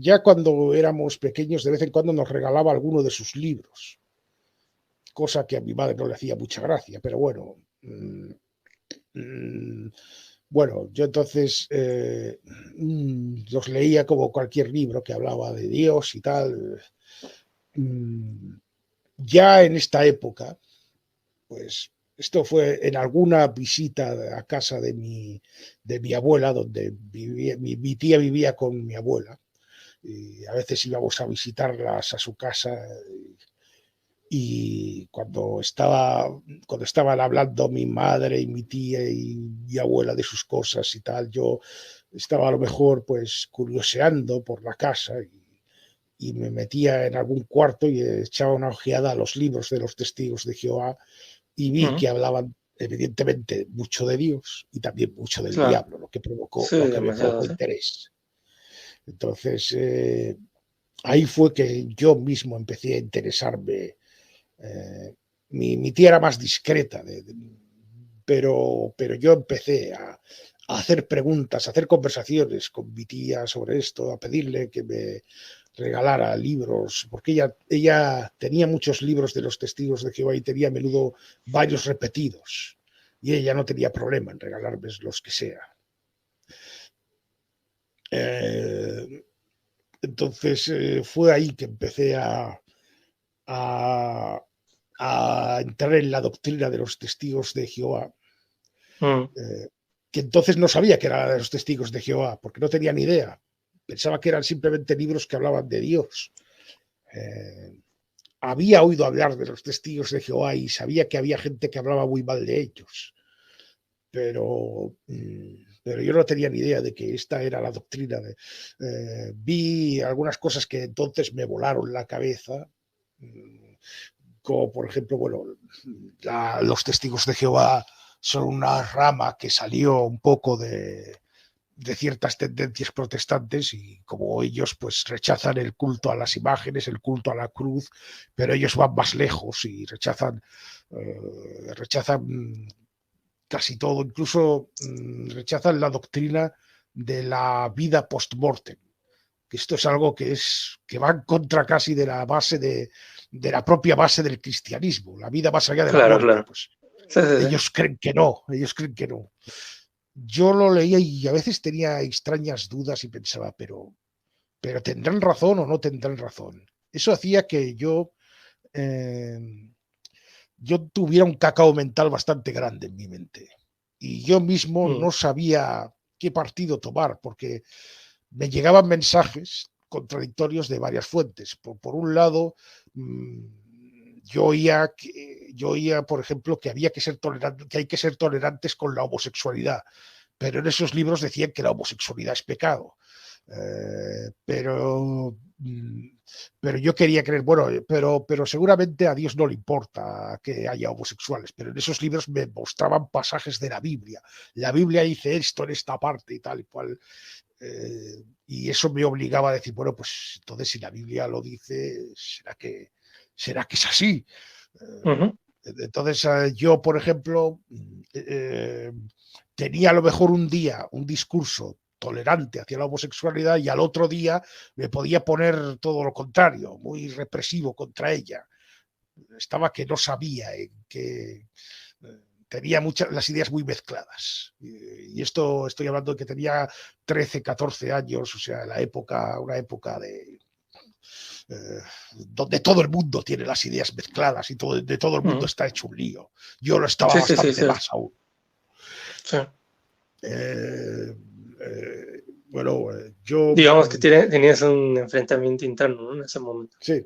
Ya cuando éramos pequeños, de vez en cuando nos regalaba alguno de sus libros, cosa que a mi madre no le hacía mucha gracia, pero bueno. Bueno, yo entonces los leía como cualquier libro que hablaba de Dios y tal. Mm, ya en esta época, pues esto fue en alguna visita a casa de mi abuela, donde mi tía vivía con mi abuela, y a veces íbamos a visitarlas a su casa. Y cuando estaban hablando mi madre y mi tía y mi abuela de sus cosas y tal, yo estaba a lo mejor pues curioseando por la casa y me metía en algún cuarto y echaba una ojeada a los libros de los testigos de Jehová, y vi ujú, que hablaban evidentemente mucho de Dios y también mucho del claro. diablo, Sí, lo que me demasiado, provocó sí. interés. Entonces, ahí fue que yo mismo empecé a interesarme. Mi tía era más discreta, pero yo empecé a hacer preguntas, a hacer conversaciones con mi tía sobre esto, a pedirle que me regalara libros, porque ella tenía muchos libros de los testigos de Jehová y tenía a menudo varios repetidos, y ella no tenía problema en regalarme los que sea. Eh, entonces fue ahí que empecé a, a entrar en la doctrina de los testigos de Jehová, Mm, eh, que entonces no sabía que era de los testigos de Jehová, porque no tenía ni idea. Pensaba que eran simplemente libros que hablaban de Dios. Eh, Había oído hablar de los testigos de Jehová y sabía que había gente que hablaba muy mal de ellos, pero yo no tenía ni idea de que esta era la doctrina. Vi algunas cosas que entonces me volaron la cabeza, como por ejemplo, bueno, los testigos de Jehová son una rama que salió un poco de ciertas tendencias protestantes, y como ellos pues rechazan el culto a las imágenes, el culto a la cruz, pero ellos van más lejos y rechazan casi todo, incluso rechazan la doctrina de la vida post-mortem, que esto es algo que va en contra casi de la base de la propia base del cristianismo, la vida más allá de la Claro, muerte. claro. Pues Sí, sí, sí. ellos creen que no, ellos creen que no. Yo lo leía y a veces tenía extrañas dudas y pensaba, pero ¿tendrán razón o no tendrán razón? Eso hacía que eh, yo tuviera un cacao mental bastante grande en mi mente. Y yo mismo Mm, no sabía qué partido tomar, porque me llegaban mensajes contradictorios de varias fuentes. Por un lado, yo oía, por ejemplo, que había que ser tolerante, que hay que ser tolerantes con la homosexualidad, pero en esos libros decían que la homosexualidad es pecado. Eh, pero, mm, pero yo quería creer, bueno, pero seguramente a Dios no le importa que haya homosexuales, pero en esos libros me mostraban pasajes de la Biblia. La Biblia dice esto en esta parte y tal y cual. Y eso me obligaba a decir, bueno, pues entonces si la Biblia lo dice, será que es así. ujú. Entonces yo, por ejemplo, tenía a lo mejor un día un discurso tolerante hacia la homosexualidad y al otro día me podía poner todo lo contrario, muy represivo contra ella. Estaba que no sabía, que tenía las ideas muy mezcladas. Y esto estoy hablando de que tenía 13, 14 años, o sea, una época donde todo el mundo tiene las ideas mezcladas y de todo el mundo Ujú. está hecho un lío. Yo lo estaba Sí, sí, sí, bastante cierto. más aún. Sí. Eh, bueno, yo Digamos que tenías un enfrentamiento interno, ¿no? En ese momento. sí,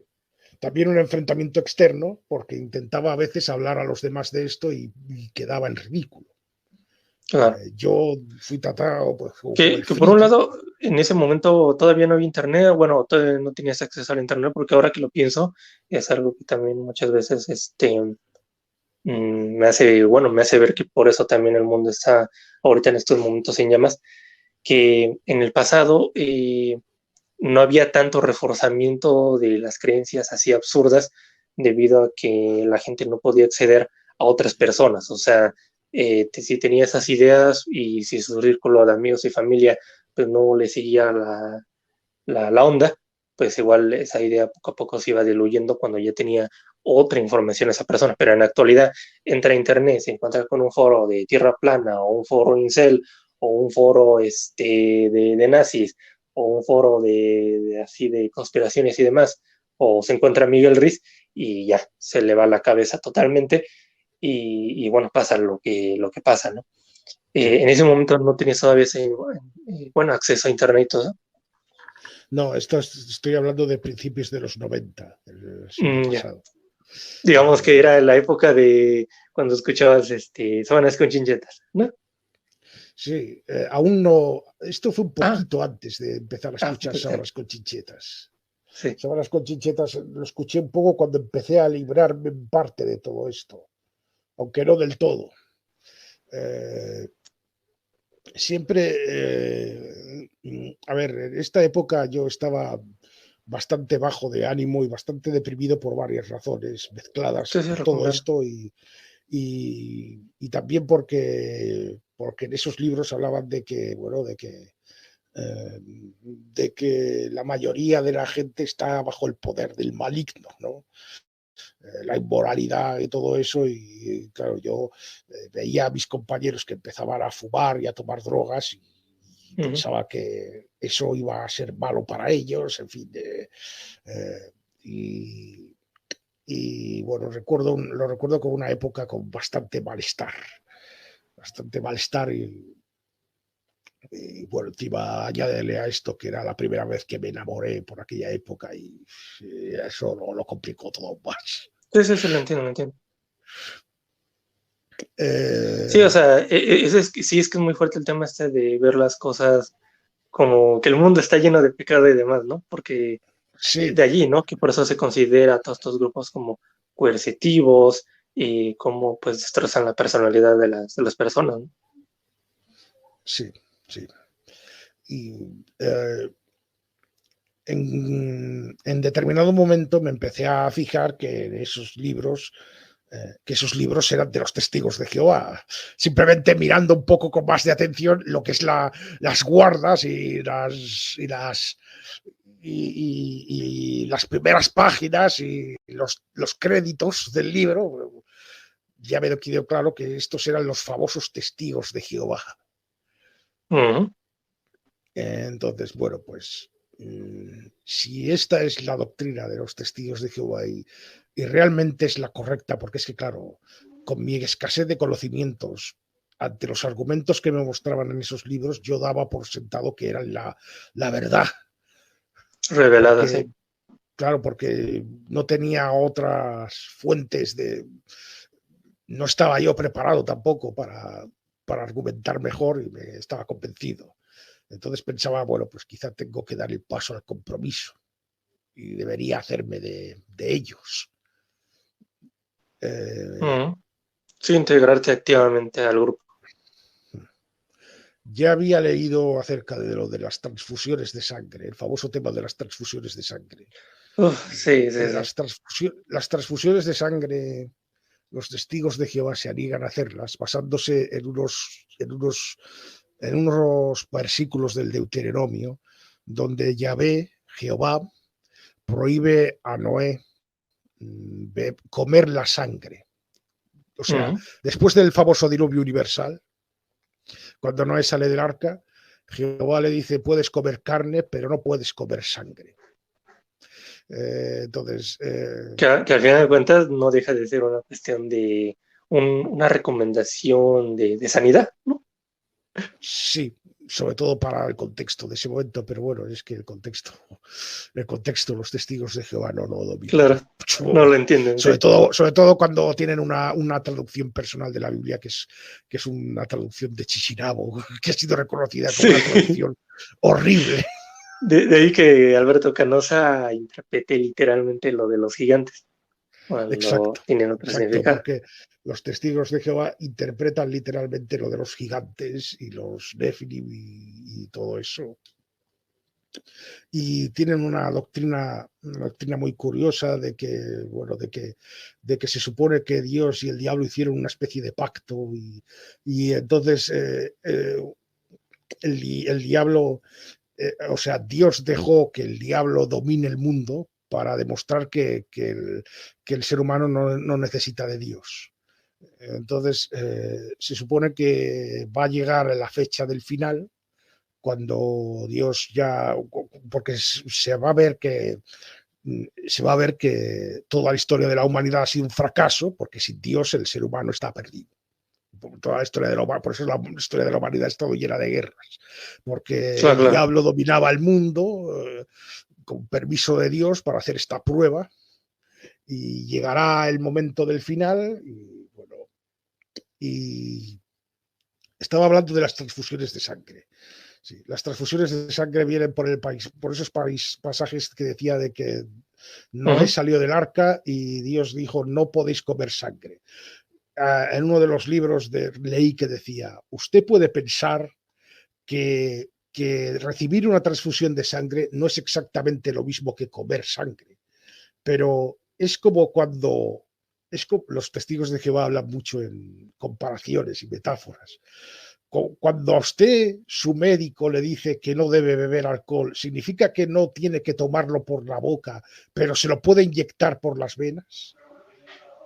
también un enfrentamiento externo, porque intentaba a veces hablar a los demás de esto y quedaba en ridículo. Claro. Yo fui tratado pues, como el Que por un friki. lado, en ese momento todavía no había internet, bueno, todavía no tenías acceso al internet, porque ahora que lo pienso, es algo que también muchas veces me hace ver que por eso también el mundo está ahorita en estos momentos en llamas, que en el pasado no había tanto reforzamiento de las creencias así absurdas debido a que la gente no podía acceder a otras personas. O sea, si tenía esas ideas y si su círculo de amigos y familia pues no le seguía la onda, pues igual esa idea poco a poco se iba diluyendo cuando ya tenía otra información esa persona. Pero en la actualidad entra a internet, se encuentra con un foro de tierra plana o un foro incel o un foro de nazis o un foro así de conspiraciones y demás, o se encuentra Miguel Riz y ya se le va la cabeza totalmente y bueno, pasa lo que pasa, ¿no? Sí. En ese momento no tenías todavía ese, bueno, acceso a internet y todo. No, estoy hablando de principios de los 90 del siglo Mm, ya. pasado. Digamos que Eh, era la época de cuando escuchabas Sábanas con chinchetas, ¿no? sí, aún no. Esto fue un Ah, poquito antes de empezar a escuchar puede ser. Sábanas con Chinchetas. Sí. Sábanas con Chinchetas lo escuché un poco cuando empecé a librarme en parte de todo esto, aunque no del todo. Eh, siempre, a ver, en esta época yo estaba bastante bajo de ánimo y bastante deprimido por varias razones mezcladas Sí, sí, por lo todo comprendo. esto y también porque en esos libros hablaban de que, bueno, de que la mayoría de la gente está bajo el poder del maligno, ¿no? La inmoralidad y todo eso. Y claro, yo veía a mis compañeros que empezaban a fumar y a tomar drogas y Ujú. pensaba que eso iba a ser malo para ellos, en fin. Eh, y, y, bueno, lo recuerdo como una época con bastante malestar y bueno, encima añádele a esto que era la primera vez que me enamoré por aquella época y eso lo complicó todo más. Sí, sí, sí, lo entiendo, lo entiendo. Sí, o Eh, sea, sí es que es muy fuerte el tema este de ver las cosas como que el mundo está lleno de pecado y demás, ¿no? Porque sí, de allí, ¿no? Que por eso se considera a todos estos grupos como coercitivos y cómo pues destrozan la personalidad de las personas, ¿no? sí, sí. y en determinado momento me empecé a fijar que esos libros eran de los testigos de Jehová. Simplemente mirando un poco con más de atención lo que es las guardas y las primeras páginas y los créditos del libro, ya me quedó claro que estos eran los famosos testigos de Jehová. Ujú. Entonces, bueno, pues si esta es la doctrina de los testigos de Jehová y realmente es la correcta, porque es que, claro, con mi escasez de conocimientos, ante los argumentos que me mostraban en esos libros, yo daba por sentado que eran la verdad, Revelada, porque, sí. claro, porque no tenía otras fuentes no estaba yo preparado tampoco para argumentar mejor y me estaba convencido. Entonces pensaba, bueno, pues quizá tengo que dar el paso al compromiso y debería hacerme de ellos. Ujú. Sí, integrarte activamente al grupo. Ya había leído acerca de lo de las transfusiones de sangre, el famoso tema de las transfusiones de sangre. Uf, sí, sí, sí. Las transfusiones de sangre, los testigos de Jehová se niegan a hacerlas basándose en unos versículos del Deuteronomio donde Yahvé, Jehová, prohíbe a Noé comer la sangre. O sea, Ujú. después del famoso diluvio universal, cuando Noé sale del arca, Jehová le dice, puedes comer carne, pero no puedes comer sangre. Entonces, Que al final de cuentas no deja de ser una cuestión de una recomendación de sanidad, ¿no? sí, sobre todo para el contexto de ese momento, pero bueno, es que el contexto, los testigos de Jehová no dominan Claro, no mucho. lo entienden, sí. Sobre todo cuando tienen una traducción personal de la Biblia que es una traducción de Chichinabo, que ha sido reconocida como una Sí. traducción horrible. De ahí que Alberto Canosa interprete literalmente lo de los gigantes, cuando Exacto, tienen otro exacto, significado. porque los testigos de Jehová interpretan literalmente lo de los gigantes y los Nephilim y todo eso. Y tienen una doctrina muy curiosa de que, bueno, de que se supone que Dios y el diablo hicieron una especie de pacto y entonces el diablo, o sea, Dios dejó que el diablo domine el mundo para demostrar que el ser humano no necesita de Dios. Entonces, se supone que va a llegar la fecha del final cuando Dios ya, porque se va a ver que toda la historia de la humanidad ha sido un fracaso, porque sin Dios el ser humano está perdido. Toda la historia de la humanidad, por eso la historia de la humanidad ha estado llena de guerras, porque Claro, el claro. diablo dominaba el mundo con permiso de Dios para hacer esta prueba y llegará el momento del final y bueno, y estaba hablando de las transfusiones de sangre. Sí, las transfusiones de sangre vienen por esos pasajes que decía de que Noé Ujú. salió del arca y Dios dijo, no podéis comer sangre. En uno de los libros leí que decía, usted puede pensar que recibir una transfusión de sangre no es exactamente lo mismo que comer sangre, pero es como cuando los testigos de Jehová hablan mucho en comparaciones y metáforas. Cuando a usted su médico le dice que no debe beber alcohol, ¿significa que no tiene que tomarlo por la boca, pero se lo puede inyectar por las venas?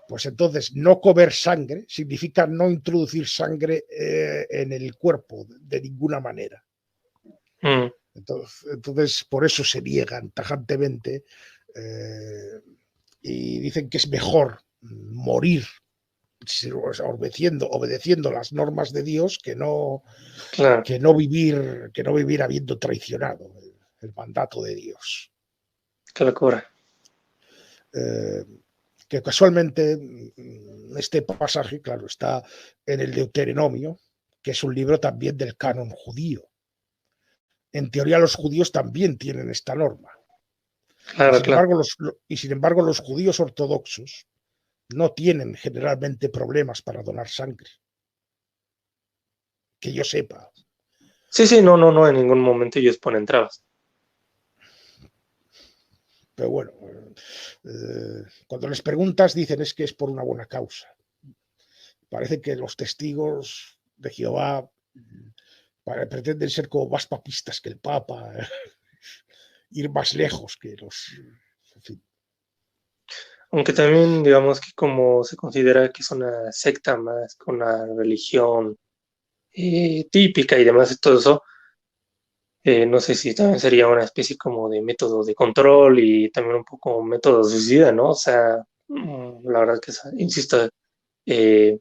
Pues entonces no comer sangre significa no introducir sangre en el cuerpo de ninguna manera. Mm. Entonces, por eso se niegan tajantemente eh, y dicen que es mejor morir obedeciendo las normas de Dios Claro, que no vivir habiendo traicionado el mandato de Dios. qué locura. Eh, que casualmente este pasaje, claro, está en el Deuteronomio, que es un libro también del canon judío. En teoría los judíos también tienen esta norma. Claro, claro. Y sin embargo los judíos ortodoxos no tienen generalmente problemas para donar sangre, que yo sepa. Sí, sí, no, no, no, en ningún momento ellos ponen trabas. Pero bueno, cuando les preguntas dicen es que es por una buena causa. Parece que los testigos de Jehová pretenden ser como más papistas que el Papa, ir más lejos que los... En fin. Aunque también, digamos que como se considera que es una secta más que una religión típica y demás y todo eso, no sé si también sería una especie como de método de control y también un poco un método suicida, ¿no? O sea, la verdad que, insisto, eh,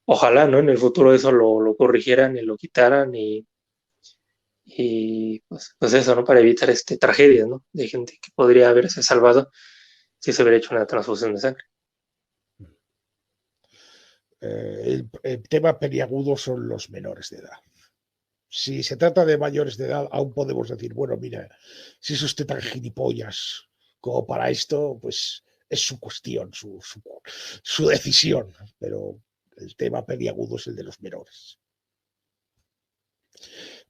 ojalá, ¿no? En el futuro eso lo corrigieran y lo quitaran y pues eso, ¿no? Para evitar tragedias, ¿no? De gente que podría haberse salvado si se hubiera hecho una transfusión de sangre. El tema peliagudo son los menores de edad. Si se trata de mayores de edad, aún podemos decir, bueno, mira, si es usted tan gilipollas como para esto, pues es su cuestión, su decisión. Pero el tema peliagudo es el de los menores.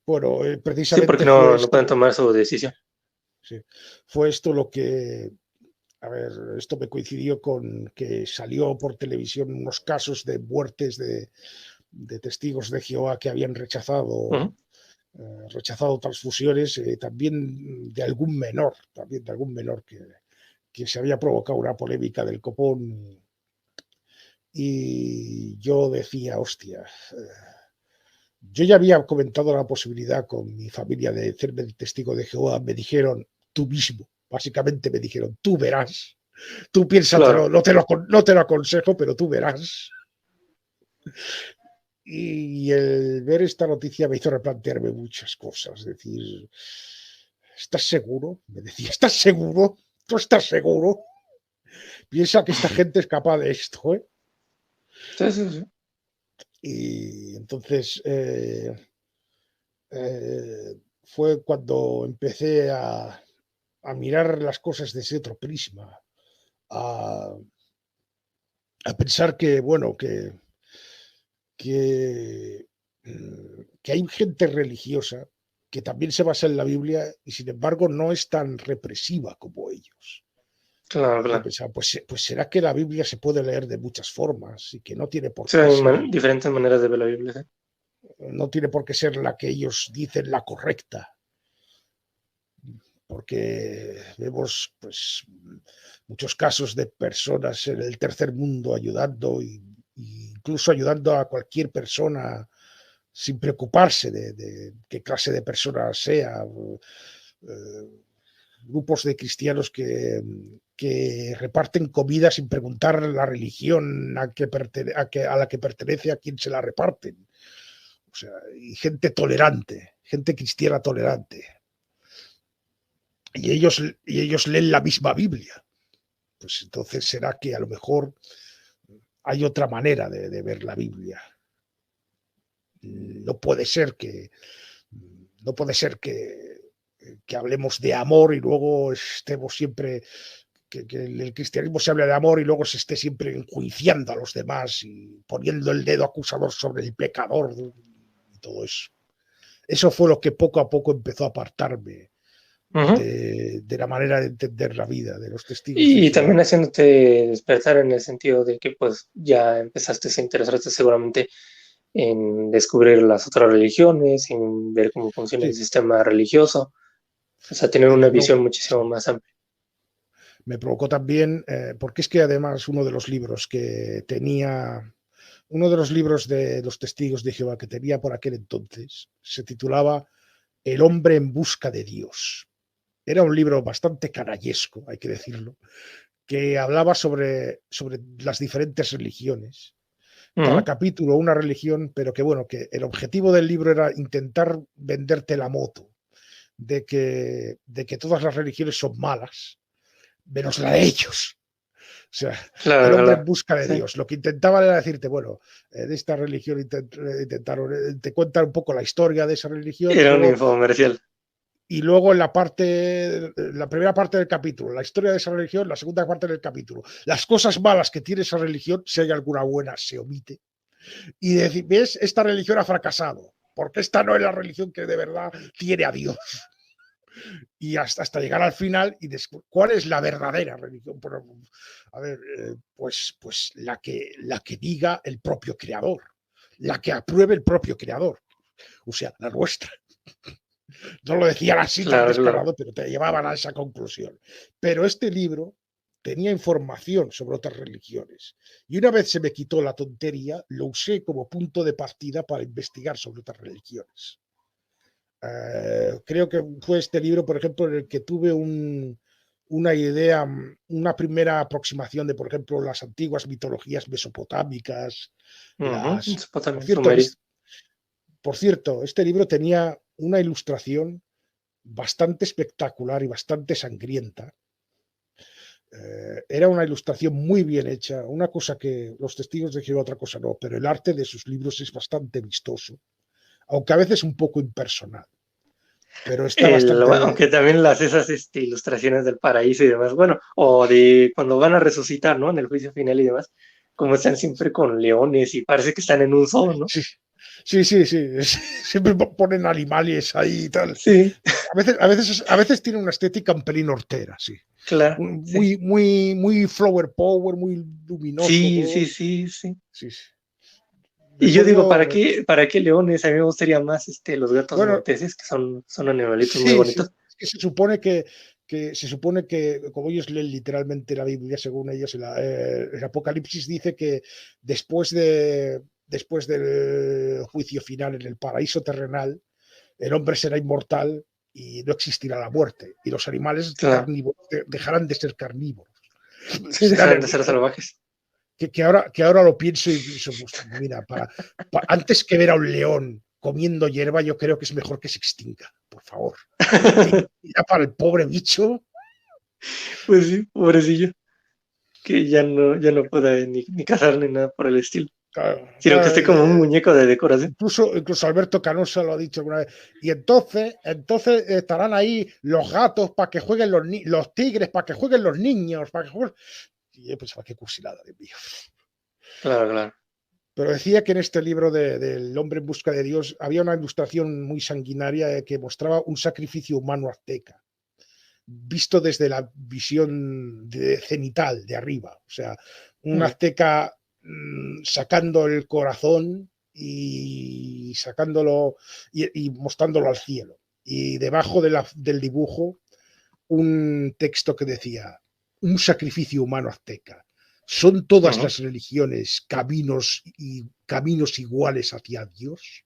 Bueno, Sí, porque precisamente fue no pueden esto, tomar su decisión. sí, fue esto lo que, a ver, esto me coincidió con que salió por televisión unos casos de muertes de testigos de Jehová que habían Ujú. rechazado transfusiones, también de algún menor que se había provocado una polémica del copón. Y yo decía, hostia, yo ya había comentado la posibilidad con mi familia de hacerme testigo de Jehová. Me dijeron, tú mismo, básicamente me dijeron, tú verás, tú piénsatelo, Claro. no te lo aconsejo, pero tú verás. Y el ver esta noticia me hizo replantearme muchas cosas. Es decir, ¿estás seguro? Me decía, ¿estás seguro? ¿Tú estás seguro? Piensa que esta gente es capaz de esto, ¿eh? Sí, sí, sí. Y entonces fue cuando empecé a mirar las cosas desde otro prisma, a, a pensar que, bueno, que, que hay gente religiosa que también se basa en la Biblia y sin embargo no es tan represiva como ellos. Claro, Yo claro. pensaba, pues será que la Biblia se puede leer de muchas formas y que no tiene por Sí, qué hay ser, diferentes maneras de ver la Biblia, ¿sí? no tiene por qué ser la que ellos dicen la correcta, porque vemos pues muchos casos de personas en el tercer mundo ayudando y incluso ayudando a cualquier persona sin preocuparse de qué clase de persona sea. Grupos de cristianos que reparten comida sin preguntar la religión a la que pertenece, a quién se la reparten. O sea, y gente tolerante, gente cristiana tolerante. Y ellos leen la misma Biblia. Pues entonces será que a lo mejor hay otra manera de ver la Biblia. No puede ser que, no puede ser que hablemos de amor y luego estemos siempre que el cristianismo se hable de amor y luego se esté siempre enjuiciando a los demás y poniendo el dedo acusador sobre el pecador y todo eso. Eso fue lo que poco a poco empezó a apartarme Ujú. de la manera de entender la vida de los testigos de Y Jehová. también haciéndote despertar en el sentido de que pues ya empezaste a interesarte seguramente en descubrir las otras religiones, en ver cómo funciona el Sí, sistema religioso, o sea, tener una me, visión provo muchísimo sí, más amplia. me provocó también, porque es que además uno de los libros que tenía, uno de los libros de los testigos de Jehová que tenía por aquel entonces, se titulaba El hombre en busca de Dios. Era un libro bastante canallesco, hay que decirlo, que hablaba sobre las diferentes religiones. Cada Ujú. capítulo una religión, pero que bueno, que el objetivo del libro era intentar venderte la moto de que todas las religiones son malas, menos la de ellos. O sea, el Claro, hombre en claro. busca de Sí. Dios. Lo que intentaban era decirte, bueno, de esta religión intentaron, te cuentan un poco la historia de esa religión Era un infomercial. y luego en la primera parte del capítulo, la historia de esa religión, la segunda parte del capítulo, las cosas malas que tiene esa religión, si hay alguna buena, se omite. Y decir, ¿ves? Esta religión ha fracasado. porque esta no es la religión que de verdad tiene a Dios. Y hasta llegar al final y después, ¿cuál es la verdadera religión? A ver, pues la que diga el propio creador, la que apruebe el propio creador, o sea, la nuestra. No lo decían así tan Claro, claro. descarado, pero te llevaban a esa conclusión. Pero este libro tenía información sobre otras religiones. Y una vez se me quitó la tontería, lo usé como punto de partida para investigar sobre otras religiones. Creo que fue este libro, por ejemplo, en el que tuve una idea, una primera aproximación de, por ejemplo, las antiguas mitologías mesopotámicas. Eso Por también cierto, Sumeria. este libro tenía una ilustración bastante espectacular y bastante sangrienta. Era una ilustración muy bien hecha, una cosa que los testigos de Jehová, otra cosa no, pero el arte de sus libros es bastante vistoso, aunque a veces un poco impersonal, pero está bastante... Aunque también las esas ilustraciones del paraíso y demás, bueno, o de cuando van a resucitar, ¿no? En el juicio final y demás, como están siempre con leones y parece que están en un zoo, ¿no? Sí, sí, sí, sí. Siempre ponen animales ahí y tal. Sí, A veces tiene una estética un pelín hortera, sí. claro, sí. Muy, muy, muy flower power, muy luminoso Sí, sí, todo. sí, sí. Sí, sí. Y yo digo, Recuerdo, para qué leones? A mí me gustaría más los gatos bueno, monteses, que son animalitos muy sí, sí. bonitos. Es que se supone que, como ellos leen literalmente la Biblia, según ellos, el Apocalipsis dice que después del juicio final en el paraíso terrenal, el hombre será inmortal y no existirá la muerte. Y los animales Claro, carnívoros dejarán de ser carnívoros. sí, Serán dejarán de ser herbívoros. salvajes. Que ahora lo pienso y pienso, pues, mira, antes que ver a un león comiendo hierba, yo creo que es mejor que se extinga, por favor. Y ya para el pobre bicho, Pues sí, pobrecillo, que ya no pueda ni cazar ni nada por el estilo, claro, sino que esté como un muñeco de decoración. incluso Alberto Canosa lo ha dicho alguna vez. Y entonces estarán ahí los gatos para que jueguen los tigres, para que jueguen los niños, para que jueguen... Y yo pensaba, qué cursilada, Dios mío. Claro, claro. Pero decía que en este libro del hombre en busca de Dios había una ilustración muy sanguinaria que mostraba un sacrificio humano azteca, visto desde la visión cenital, de arriba. O sea, un Mm, azteca sacando el corazón y sacándolo y mostrándolo al cielo. Y debajo del dibujo un texto que decía, un sacrificio humano azteca. ¿Son todas ujú. las religiones caminos iguales hacia Dios?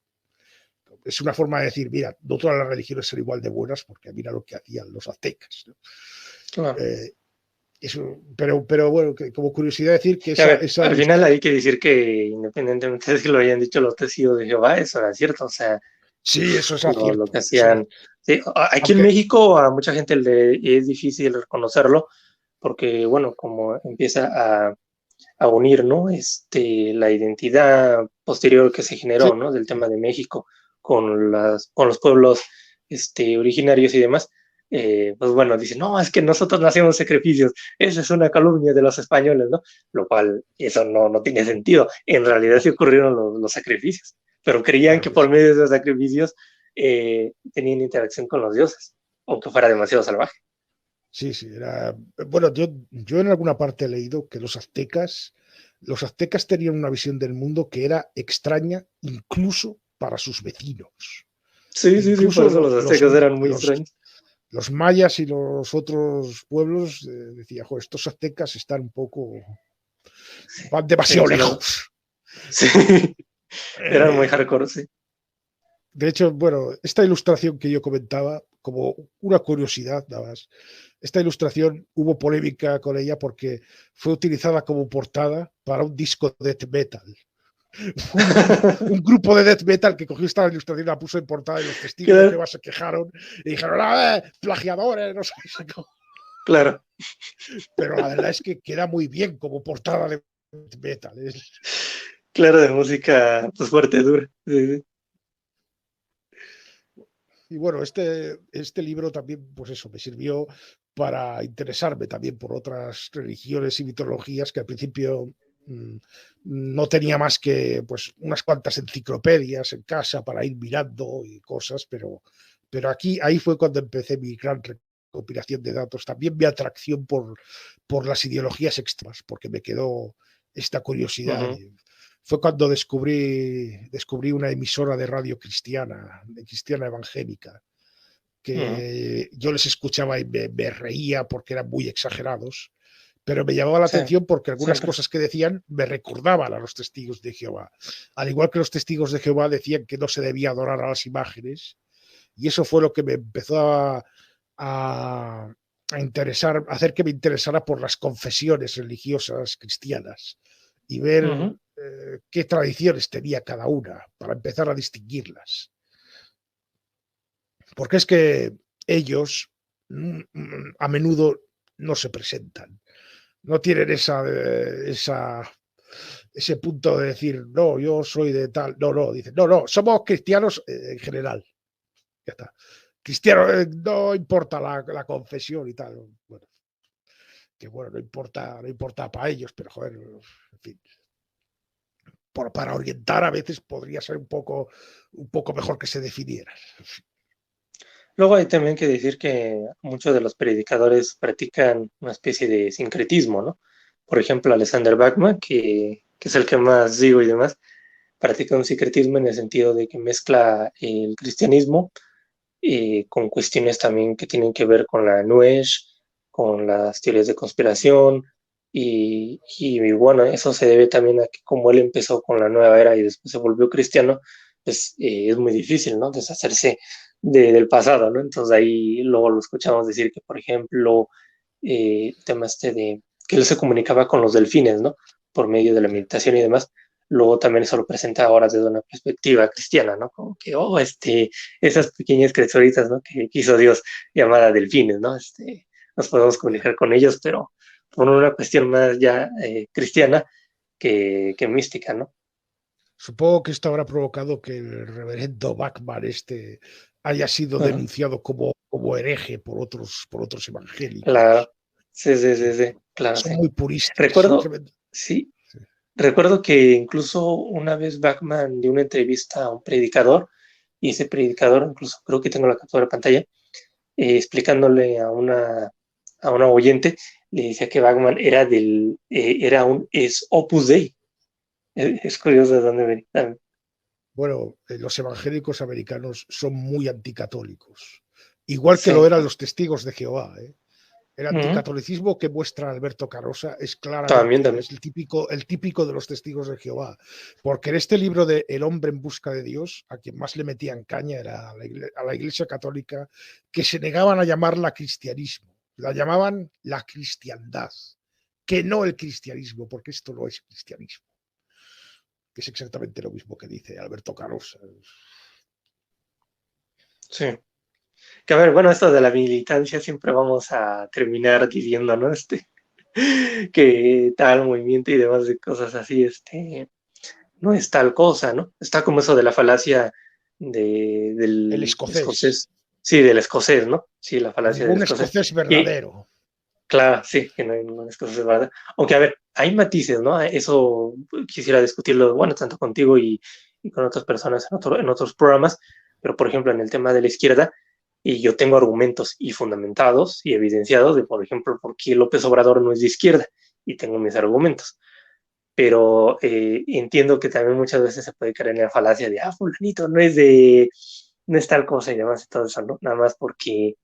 Es una forma de decir, mira, no todas las religiones son igual de buenas, porque mira lo que hacían los aztecas, ¿no? Claro. Eh, pero bueno, como curiosidad decir que Y a ver, esa al final ilustración... hay que decir que independientemente de que lo hayan dicho los testigos de Jehová, eso era cierto, o sea, Sí, eso es lo cierto. que hacían. Sí, aquí en Aunque, México a mucha gente le es difícil reconocerlo, porque, bueno, como empieza a unir, ¿no? La identidad posterior que se sí, generó, ¿no? Del tema de México con los pueblos, originarios y demás. Pues bueno, dicen, no, es que nosotros no hacemos sacrificios, esa es una calumnia de los españoles, ¿no? Lo cual, eso no tiene sentido. En realidad no, sí ocurrieron los sacrificios, pero creían claro que que por sí. medio de esos sacrificios tenían interacción con los dioses, aunque fuera demasiado salvaje. Sí, sí, era... Bueno, yo en alguna parte he leído que los aztecas tenían una visión del mundo que era extraña incluso para sus vecinos. Sí, sí, sí, por Incluso eso los aztecas eran muy extraños. los mayas y los otros pueblos decían, "Jo, estos aztecas están un poco, van Sí, demasiado claro. lejos". Sí, eran muy Eh, hardcore, sí. de hecho, bueno, esta ilustración que yo comentaba, como una curiosidad nada más, esta ilustración hubo polémica con ella porque fue utilizada como portada para un disco de death metal. Un grupo de death metal que cogió esta ilustración, la puso en portada y los testigos de Claro, Jehová se quejaron y dijeron, a ver, plagiadores, no sé. claro, Pero la verdad es que queda muy bien como portada de death metal. claro, de música pues fuerte, dura. Sí, sí. Y bueno, este libro también, pues eso, me sirvió para interesarme también por otras religiones y mitologías que al principio No tenía más que pues unas cuantas enciclopedias en casa para ir mirando y cosas, pero ahí fue cuando empecé mi gran recopilación de datos. También mi atracción por las ideologías extremas, porque me quedó esta curiosidad. Ujú, Fue cuando descubrí una emisora de radio cristiana evangélica, ujú, que yo les escuchaba y me reía porque eran muy exagerados, pero me llamaba la sí, atención porque algunas siempre. cosas que decían me recordaban a los testigos de Jehová. Al igual que los testigos de Jehová decían que no se debía adorar a las imágenes, y eso fue lo que me empezó a interesar, a hacer que me interesara por las confesiones religiosas cristianas y ver Ujú. qué tradiciones tenía cada una para empezar a distinguirlas. Porque es que ellos a menudo no se presentan, no tienen ese punto de decir, no, yo soy de tal, no, dicen, no, somos cristianos en general, ya está. Cristiano, no importa la confesión y tal. Bueno, que bueno, no importa para ellos, pero joder, en fin, para orientar a veces podría ser un poco mejor que se definieran. Luego hay también que decir que muchos de los predicadores practican una especie de sincretismo, ¿no? Por ejemplo, Alexander Bachman, que es el que más digo y demás, practica un sincretismo en el sentido de que mezcla el cristianismo con cuestiones también que tienen que ver con la New Age, con las teorías de conspiración, y bueno, eso se debe también a que como él empezó con la nueva era y después se volvió cristiano, pues es muy difícil, ¿no? Deshacerse del pasado, ¿no? Entonces ahí luego lo escuchamos decir que, por ejemplo, el tema este de que él se comunicaba con los delfines, ¿no? Por medio de la Sí. meditación y demás. Luego también eso lo presenta ahora desde una perspectiva cristiana, ¿no? Como que, oh, esas pequeñas criaturitas, ¿no? Que hizo Dios llamada delfines, ¿no? Nos podemos Yeah. comunicar con ellos, pero por una cuestión más ya cristiana que mística, ¿no? Supongo que esto habrá provocado que el reverendo Bachman haya sido Ajá. denunciado como hereje por otros evangélicos. Claro, sí, sí, Sí, sí, sí, claro, son sí. muy puristas, son Recuerdo, tremendos. sí, Sí. recuerdo que incluso una vez Bachman dio una entrevista a un predicador, y ese predicador, incluso creo que tengo la captura de pantalla, explicándole a una oyente, le decía que Bachman era es Opus Dei. Es curioso de dónde venía. Bueno, los evangélicos americanos son muy anticatólicos, igual que lo Sí. eran los testigos de Jehová, ¿eh? El Ujú. anticatolicismo que muestra Alberto Carosa es También, claramente también. es el típico de los testigos de Jehová, porque en este libro de El hombre en busca de Dios, a quien más le metían caña era a la Iglesia Católica, que se negaban a llamarla cristianismo, la llamaban la cristiandad, que no el cristianismo, porque esto no es cristianismo, que es exactamente lo mismo que dice Alberto Carosa. Sí. Que a ver, bueno, esto de la militancia siempre vamos a terminar diciendo, ¿no? Que tal movimiento y demás de cosas así, no es tal cosa, ¿no? Está como eso de la falacia El del escocés, escocés. Sí, del escocés, ¿no? Sí, la falacia del ningún escocés. escocés Y verdadero. claro, sí, que no hay ningún escocés, ¿verdad? Aunque, a ver, hay matices, ¿no? Eso quisiera discutirlo, bueno, tanto contigo y con otras personas en otros programas, pero por ejemplo, en el tema de la izquierda, y yo tengo argumentos y fundamentados y evidenciados de, por ejemplo, por qué López Obrador no es de izquierda, y tengo mis argumentos, pero entiendo que también muchas veces se puede caer en la falacia de, fulanito no es tal cosa y demás y todo eso, ¿no? Nada más porque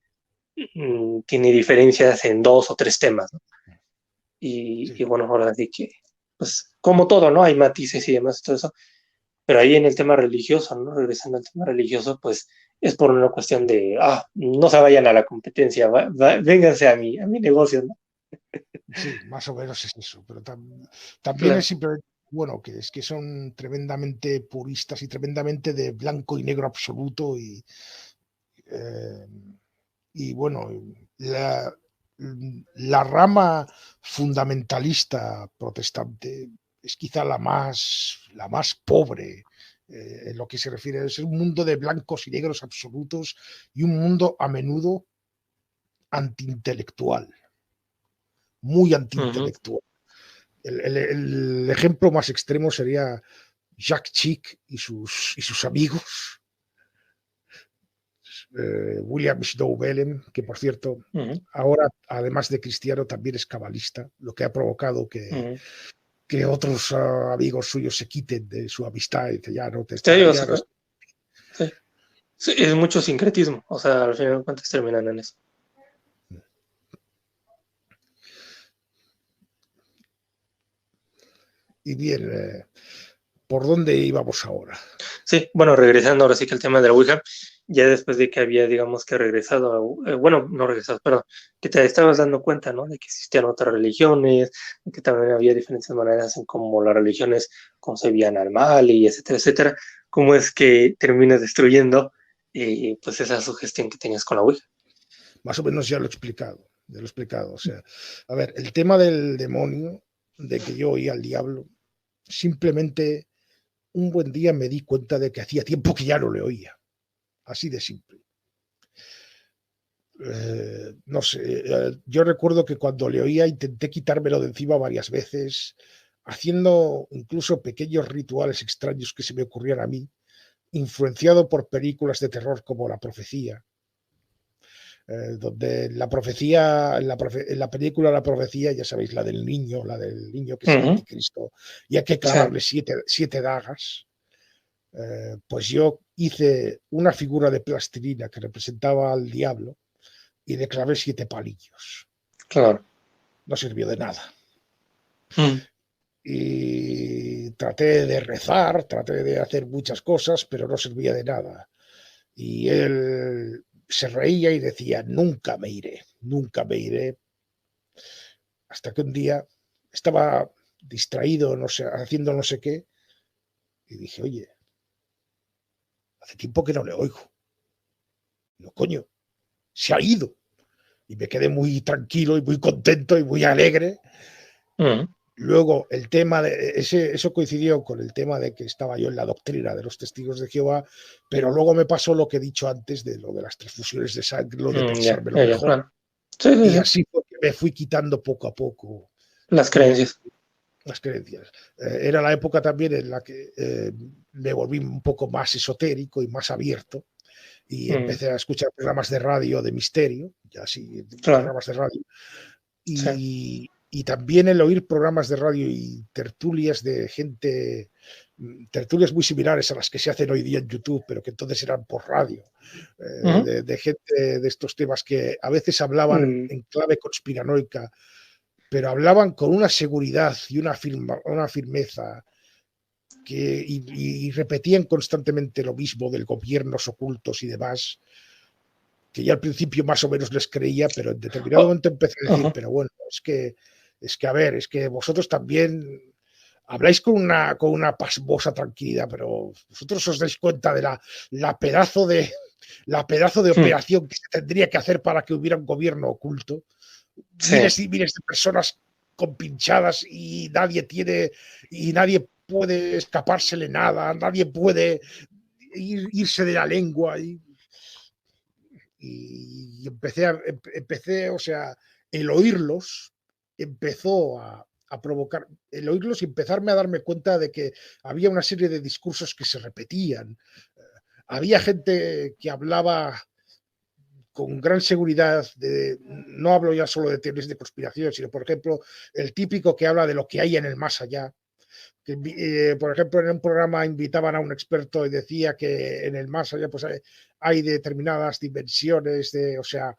tiene diferencias en dos o tres temas, ¿no? Y Sí. bueno, ahora sí que, pues, como todo, ¿no? Hay matices y demás y todo eso, pero ahí en el tema religioso, ¿no? Regresando al tema religioso, pues es por una cuestión de, no se vayan a la competencia, vénganse a mi negocio, ¿no? Sí, más o menos es eso, pero también es Claro. simplemente, bueno, que es que son tremendamente puristas y tremendamente de blanco y negro absoluto eh, y bueno, la, la rama fundamentalista protestante es quizá la más pobre en lo que se refiere. Es un mundo de blancos y negros absolutos y un mundo a menudo antiintelectual, muy Ujú. antiintelectual. El ejemplo más extremo sería Jack Chick y sus amigos, William Snow Bellem, que por cierto, ahora, además de cristiano, también es cabalista, lo que ha provocado que otros amigos suyos se quiten de su amistad y que ya no te está. Sí, o Ya no sea, sí. Sí, es mucho sincretismo, o sea, al final de cuentas terminan en eso. Y bien, ¿por dónde íbamos ahora? Sí, bueno, regresando ahora sí que el tema de la Ouija, ya después de que había, digamos que regresado, bueno, no regresado, perdón, que te estabas dando cuenta, ¿no? De que existían otras religiones, de que también había diferentes maneras en cómo las religiones concebían al mal y etcétera, etcétera. ¿Cómo es que terminas destruyendo, pues esa sugestión que tenías con la Ouija? Más o menos ya lo he explicado, ya lo he explicado. O sea, a ver, el tema del demonio, de que yo oía al diablo, simplemente un buen día me di cuenta de que hacía tiempo que ya no le oía. Así de simple. No sé, yo recuerdo que cuando le oía intenté quitármelo de encima varias veces, haciendo incluso pequeños rituales extraños que se me ocurrían a mí, influenciado por películas de terror como La Profecía, donde la profecía, en la película La Profecía, ya sabéis, la del niño que es el anticristo, y hay que Sí. clavarle siete dagas. Pues yo hice una figura de plastilina que representaba al diablo y le clavé 7 palillos. Claro. No sirvió de nada. Y traté de rezar, traté de hacer muchas cosas, pero no servía de nada. Y él se reía y decía, nunca me iré, nunca me iré. Hasta que un día estaba distraído, no sé, haciendo no sé qué, y dije, oye, hace tiempo que no le oigo. No, coño, se ha ido. Y me quedé muy tranquilo y muy contento y muy alegre. Luego, el tema de eso coincidió con el tema de que estaba yo en la doctrina de los testigos de Jehová, pero luego me pasó lo que he dicho antes de lo de las transfusiones de sangre, lo de pensármelo Ya, mejor. claro. Sí, sí, Y sí. así fue que me fui quitando poco a poco Las creencias. las creencias. Era la época también en la que me volví un poco más esotérico y más abierto y empecé a escuchar programas de radio de misterio, ya sí, Claro. programas de radio. Sí. Y también el oír programas de radio y tertulias de gente, tertulias muy similares a las que se hacen hoy día en YouTube, pero que entonces eran por radio, de gente de estos temas que a veces hablaban en clave conspiranoica, pero hablaban con una seguridad y una firmeza y repetían constantemente lo mismo del gobiernos ocultos y demás, que ya al principio más o menos les creía, pero en determinado momento empecé a decir, pero bueno, es que a ver, es que vosotros también habláis con una pasmosa tranquilidad, pero vosotros os dais cuenta de la pedazo de operación que se tendría que hacer para que hubiera un gobierno oculto. Miles y miles de personas compinchadas y nadie puede escapársele nada, nadie puede irse de la lengua y empecé, o sea, el oírlos empezó a provocar, el oírlos y empezarme a darme cuenta de que había una serie de discursos que se repetían. Había gente que hablaba con gran seguridad, no hablo ya solo de teorías de conspiración, sino, por ejemplo, el típico que habla de lo que hay en el más allá. Que, por ejemplo, en un programa invitaban a un experto y decía que en el más allá pues hay determinadas dimensiones, o sea,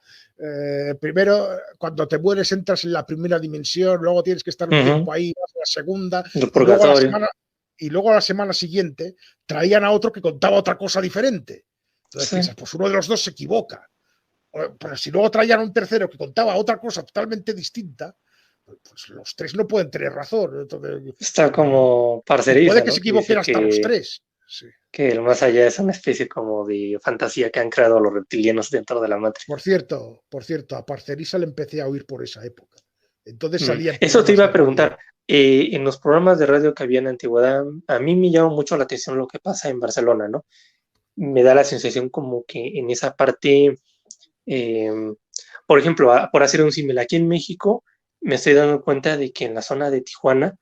primero cuando te mueres entras en la primera dimensión, luego tienes que estar un tiempo ahí, vas a la segunda, y luego a la semana siguiente traían a otro que contaba otra cosa diferente. Entonces piensas, pues uno de los dos se equivoca. Pero si luego traían un tercero que contaba otra cosa totalmente distinta, pues los tres no pueden tener razón. Entonces, está como y puede parcerisa, que ¿no? se Que equivoquen dice hasta los tres. Sí. que el más allá es una especie como de fantasía que han creado los reptilianos dentro de la Matrix. Por cierto, a Parcerisa le empecé a oír por esa época. Entonces salía en Eso te programas iba a de radio. preguntar. En los programas de radio que había en la antigüedad, a mí me llama mucho la atención lo que pasa en Barcelona, ¿no? Me da la sensación como que en esa parte, por ejemplo, por hacer un símil, aquí en México me estoy dando cuenta de que en la zona de Tijuana,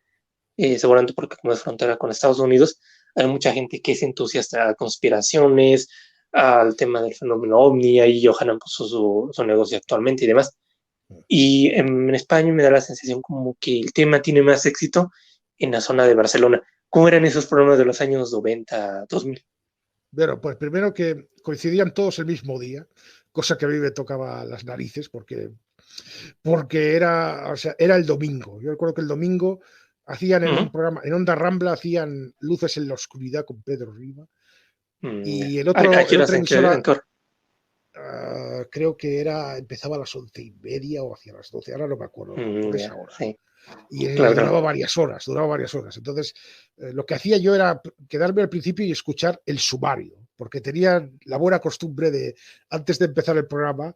seguramente porque como es frontera con Estados Unidos, hay mucha gente que es entusiasta a conspiraciones, al tema del fenómeno ovni, ahí Johanan puso su negocio actualmente y demás. Y en España me da la sensación como que el tema tiene más éxito en la zona de Barcelona. ¿Cómo eran esos programas de los años 90, 2000? Bueno, pues primero que coincidían todos el mismo día, cosa que a mí me tocaba las narices porque era, o sea, era el domingo. Yo recuerdo que el domingo hacían en un programa, en Onda Rambla, hacían Luces en la Oscuridad con Pedro Riva. Y ¿A qué el horas? otra emisora, ¿En qué hora? creo que empezaba a las 11:30 o hacia las 12, ahora no me acuerdo, por esa hora. Sí, Y claro, duraba claro. varias horas, duraba varias horas. Entonces, lo que hacía yo era quedarme al principio y escuchar el sumario, porque tenían la buena costumbre de, antes de empezar el programa,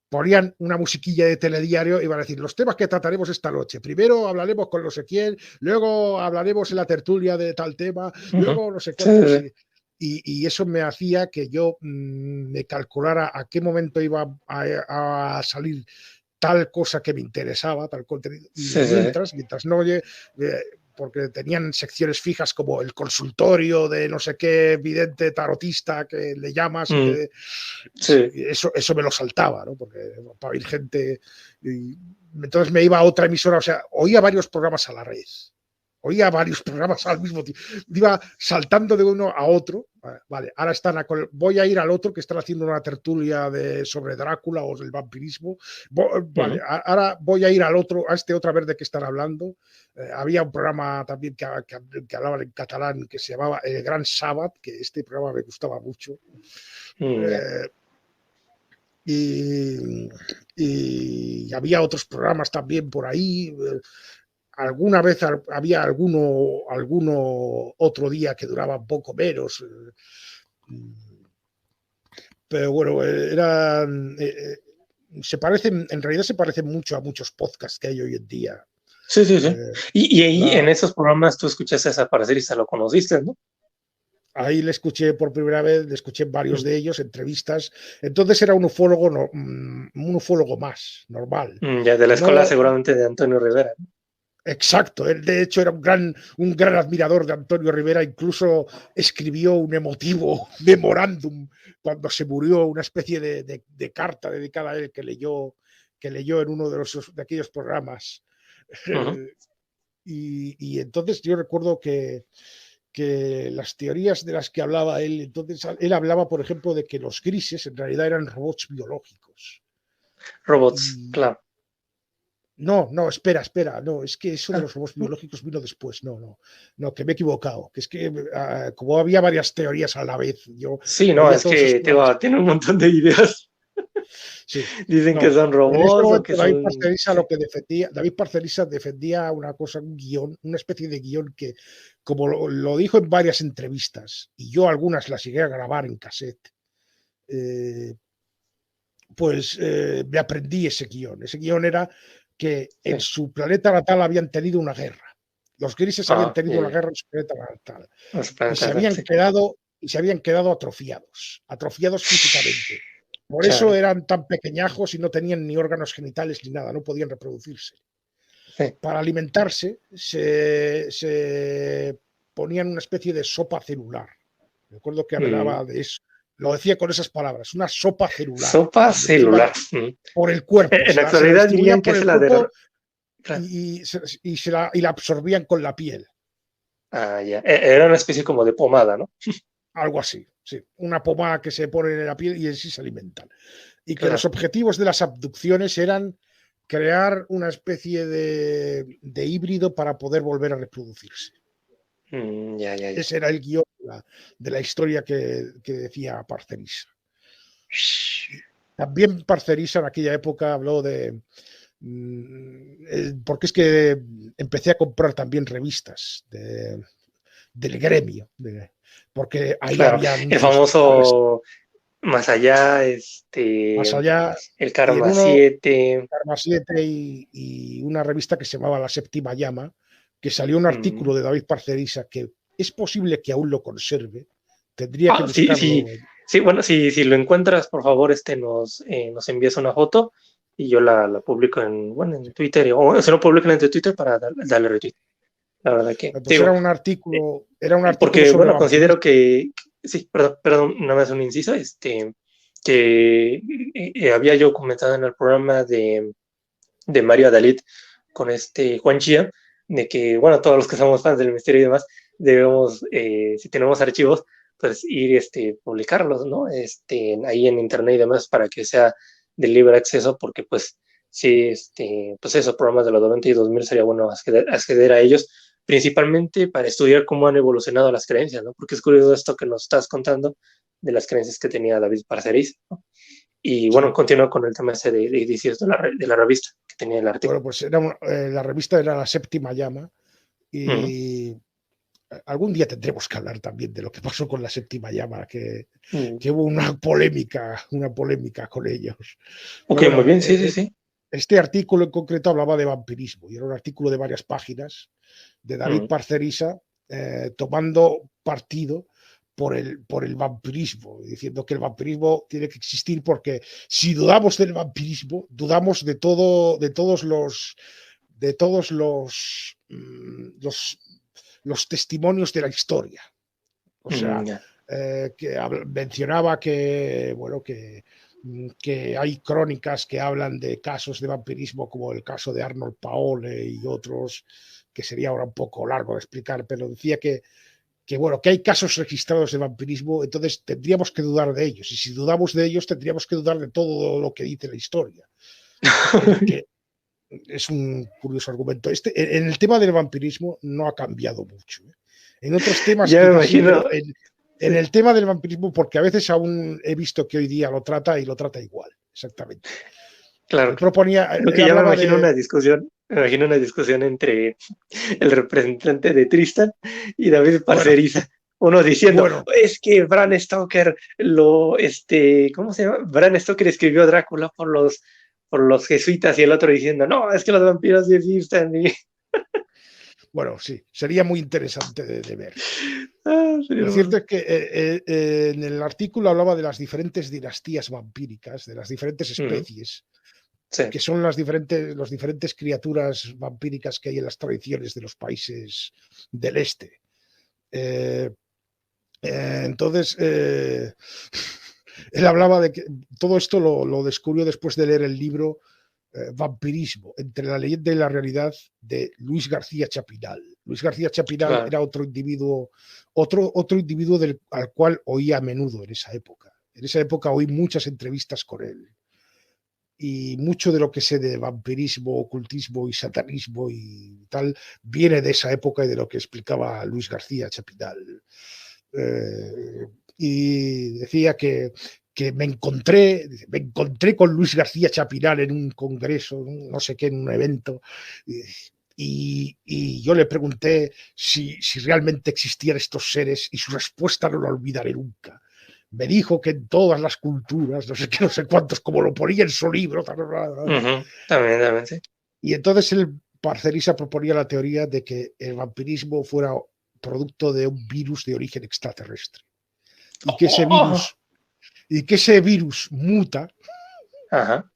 ponían una musiquilla de telediario y van a decir los temas que trataremos esta noche. Primero hablaremos con no sé quién, luego hablaremos en la tertulia de tal tema, luego no sé Sí, cuántos. sí, Y eso me hacía que yo me calculara a qué momento iba a salir tal cosa que me interesaba, tal contenido, y sí, sí, mientras no oye, porque tenían secciones fijas como el consultorio de no sé qué vidente tarotista que le llamas y que sí. eso me lo saltaba, ¿no? Porque para oír gente, y entonces me iba a otra emisora, o sea, oía varios programas a la vez. Oía varios programas al mismo tiempo. Iba saltando de uno a otro. Vale, ahora voy a ir al otro que están haciendo una tertulia sobre Drácula o el vampirismo. Vale, ahora voy a ir al otro, a este otra vez de que están hablando. Había un programa también que hablaban en catalán que se llamaba El Gran Sábado, que este programa me gustaba mucho. Ya. Y había otros programas también por ahí. Alguna vez había alguno otro día que duraba un poco menos. Pero bueno, en realidad se parecen mucho a muchos podcasts que hay hoy en día. Sí, sí, sí. Y ahí en La, esos programas tú escuchaste desaparecer y se lo conociste, ¿no? Ahí le escuché por primera vez, le escuché varios de ellos, entrevistas. Entonces era un ufólogo, un ufólogo más, normal. Ya de la escuela No, seguramente de Antonio Rivera, ¿no? exacto, él de hecho era un gran admirador de Antonio Rivera, incluso escribió un emotivo memorándum cuando se murió, una especie de carta dedicada a él que leyó en uno de aquellos programas. Y entonces yo recuerdo que las teorías de las que hablaba él, entonces él hablaba, por ejemplo, de que los grises en realidad eran robots biológicos. Robots, Y, claro. no, espera, no, es que eso de Ah, los robots biológicos vino después, no, que me he equivocado, que es que como había varias teorías a la vez, yo sí, no, oía es todos esos que programas. tiene un montón de ideas. Sí, Dicen que no, son en ese robots o momento que son... Sí. David Parcerisa defendía una cosa, un guión, una especie de guión que, como lo dijo en varias entrevistas, y yo algunas las llegué a grabar en cassette, pues me aprendí ese guión. Ese guión era que en Sí. su planeta natal habían tenido una guerra. Los grises habían Ah, tenido una yeah. guerra en su planeta natal Los y planetas, sí. se habían quedado atrofiados físicamente. Por eso Chale. eran tan pequeñajos y no tenían ni órganos genitales ni nada, no podían reproducirse. Sí. Para alimentarse se ponían una especie de sopa celular. Recuerdo que Mm. hablaba de eso. Lo decía con esas palabras, una sopa celular. Sopa Y encima celular. por el cuerpo, En la se la actualidad distribuían dirían que por es el la de... cuerpo Claro. y la absorbían con la piel. Ah, ya. Era una especie como de pomada, ¿no? Algo así, sí. Una pomada que se pone en la piel y en sí se alimentan. Y que los Claro. objetivos de las abducciones eran crear una especie de híbrido para poder volver a reproducirse. Ya, ya, ya. Ese era el guión de la historia que decía Parcerisa. También Parcerisa en aquella época habló de... porque es que empecé a comprar también revistas del gremio, porque ahí Claro. había El anuncios famoso Más allá, más allá, el y en Karma uno, 7. Karma 7 y una revista que se llamaba La Séptima Llama, que salió un artículo de David Parcerisa que es posible que aún lo conserve, tendría que Sí, buscarlo. sí, sí, bueno, si lo encuentras, por favor, nos envías una foto y yo la publico en Twitter, o si no, publican en Twitter para darle retweet. La verdad que, Pues digo, era un artículo porque, sobre bueno, considero vampirismo. sí, perdón, nada más un inciso, que había yo comentado en el programa de Mario Adalid con Juan Chía, de que, bueno, todos los que somos fans del misterio y demás, debemos, si tenemos archivos, pues ir, publicarlos, ¿no? Ahí en internet y demás para que sea de libre acceso, porque pues sí, pues esos programas de los 90 y 2000 sería bueno acceder a ellos, principalmente para estudiar cómo han evolucionado las creencias, ¿no? Porque es curioso esto que nos estás contando de las creencias que tenía David Parcerís, ¿no? Y bueno, Sí. continúa con el tema ese de edicios de la revista que tenía el artículo. Bueno, pues la revista era La Séptima Llama Mm, y algún día tendremos que hablar también de lo que pasó con La Séptima Llama, mm. que hubo una polémica con ellos. Ok, Pero muy bueno, bien, sí, sí, sí. este artículo en concreto hablaba de vampirismo y era un artículo de varias páginas de David Mm, Parcerisa tomando partido por el vampirismo, diciendo que el vampirismo tiene que existir porque si dudamos del vampirismo, dudamos de todos los testimonios de la historia. O sea, ya. que mencionaba que, bueno, que hay crónicas que hablan de casos de vampirismo como el caso de Arnold Paole y otros, que sería ahora un poco largo de explicar, pero decía que bueno, que hay casos registrados de vampirismo, entonces tendríamos que dudar de ellos. Y si dudamos de ellos, tendríamos que dudar de todo lo que dice la historia. Que es un curioso argumento. En el tema del vampirismo no ha cambiado mucho. En otros temas Ya me quizás sí, imagino. pero en Sí, el tema del vampirismo, porque a veces aún he visto que hoy día lo trata y lo trata igual, exactamente. claro, Él claro. proponía, Creo que él ya me hablaba imagino de, una discusión. Me imagino una discusión entre el representante de Tristan y David bueno, Parceriza. Uno diciendo, bueno, es que Bram Stoker ¿cómo se llama? Bram Stoker escribió Drácula por los jesuitas y el otro diciendo, no, es que los vampiros sí existen. bueno, sí, sería muy interesante de ver. Sería Lo cierto es que en el artículo hablaba de las diferentes dinastías vampíricas, de las diferentes Ujú, especies, sí. que son los diferentes criaturas vampíricas que hay en las tradiciones de los países del este. Eh, entonces, él hablaba de que todo esto lo descubrió después de leer el libro Vampirismo, entre la leyenda y la realidad de Luis García Chapinal. Luis García Chapinal Claro. era otro individuo al cual oía a menudo en esa época. En esa época oí muchas entrevistas con él. Y mucho de lo que sé de vampirismo, ocultismo y satanismo y tal viene de esa época y de lo que explicaba Luis García Chapinal. Y decía que me encontré con Luis García Chapinal en un congreso, no sé qué, en un evento, y yo le pregunté si realmente existían estos seres y su respuesta no la olvidaré nunca. Me dijo que en todas las culturas, no sé qué, no sé cuántos, como lo ponía en su libro, Ujú, también, sí. y entonces el Parcerisa proponía la teoría de que el vampirismo fuera producto de un virus de origen extraterrestre y que ese Oh, virus y que ese virus muta ajá,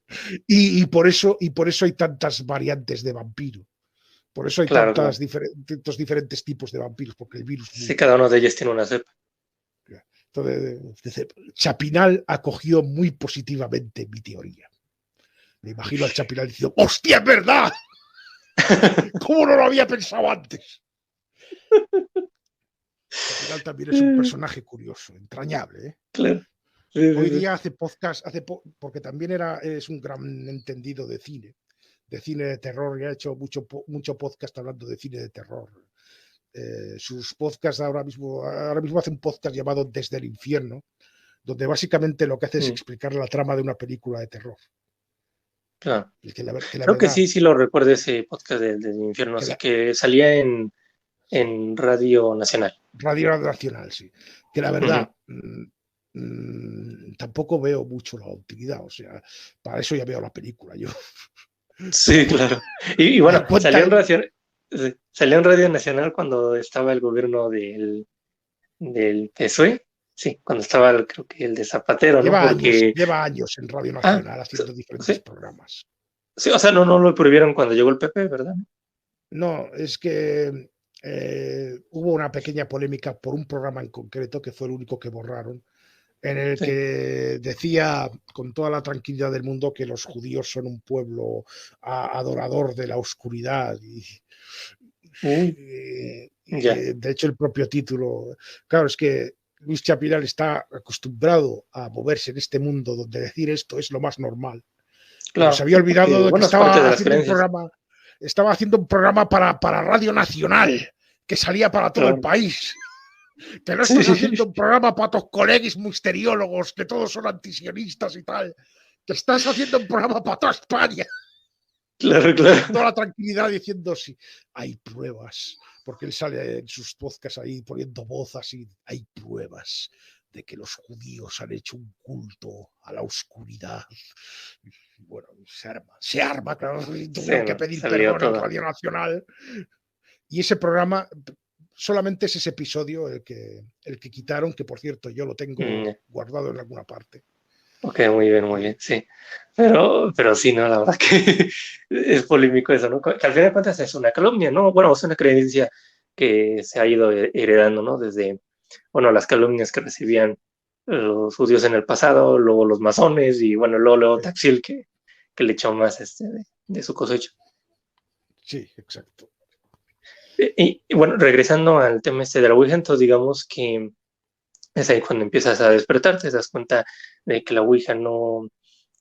y por eso hay tantas variantes de vampiro. Por eso hay claro, claro. tantos diferentes tipos de vampiros, porque el virus Sí, muta. cada uno de ellos tiene una cepa. Entonces, Chapinal acogió muy positivamente mi teoría. Me imagino al Chapinal diciendo, ¡hostia, es verdad! ¿Cómo no lo había pensado antes? Chapinal también es un personaje curioso, entrañable. Claro. Sí, Hoy sí, sí. día hace podcast, porque también es un gran entendido de cine de terror, y ha hecho mucho podcast hablando de cine de terror. Sus podcasts ahora mismo hace un podcast llamado Desde el Infierno, donde básicamente lo que hace es Mm, explicar la trama de una película de terror. claro. Y que la Creo que verdad, sí, sí lo recuerdo ese podcast del infierno, que así la, que salía sí, en Radio Nacional. Radio Nacional, sí. Que la Ujú. verdad, tampoco veo mucho la utilidad. O sea, para eso ya veo la película. Yo Sí, claro. Y bueno, cuenta, salió en Radio Nacional cuando estaba el gobierno del PSOE. sí, cuando estaba creo que el de Zapatero, ¿no? Porque, Lleva años en Radio ah, Nacional haciendo diferentes sí, programas. sí, o sea, no lo prohibieron cuando llegó el PP, ¿verdad? No, es que hubo una pequeña polémica por un programa en concreto, que fue el único que borraron, en el Sí. que decía con toda la tranquilidad del mundo que los judíos son un pueblo adorador de la oscuridad. Uy, ya, De hecho, el propio título, claro, es que Luis Chapinal está acostumbrado a moverse en este mundo donde decir esto es lo más normal, pero se claro, había sí, porque, olvidado de que bueno, es parte de las creencias, estaba haciendo un programa para Radio Nacional, que salía para todo el claro. país. Que no Sí, estás sí, haciendo un sí, programa para tus colegas misteriólogos, que todos son antisionistas y tal. Que estás haciendo un programa para toda España. claro, Y con claro. toda la tranquilidad diciendo, sí, hay pruebas. Porque él sale en sus podcasts ahí poniendo voz así. Hay pruebas de que los judíos han hecho un culto a la oscuridad. Y bueno, se arma, claro, Sí, tuvieron que no, pedir salió perdón en todo. Radio Nacional. Y ese programa, solamente es ese episodio el que quitaron, que por cierto yo lo tengo Mm, guardado en alguna parte. ok, muy Y, bien, sí. Pero sí, no, la verdad que es polémico eso, ¿no? Que al final de cuentas es una calumnia, ¿no? Bueno, es una creencia que se ha ido heredando, ¿no? Desde, bueno, las calumnias que recibían los judíos en el pasado, luego los masones y, bueno, luego Taxil que le echó más de su cosecha. sí, exacto. Y, bueno, regresando al tema de la Ouija, entonces digamos que es ahí cuando empiezas a despertar, te das cuenta de que la Ouija no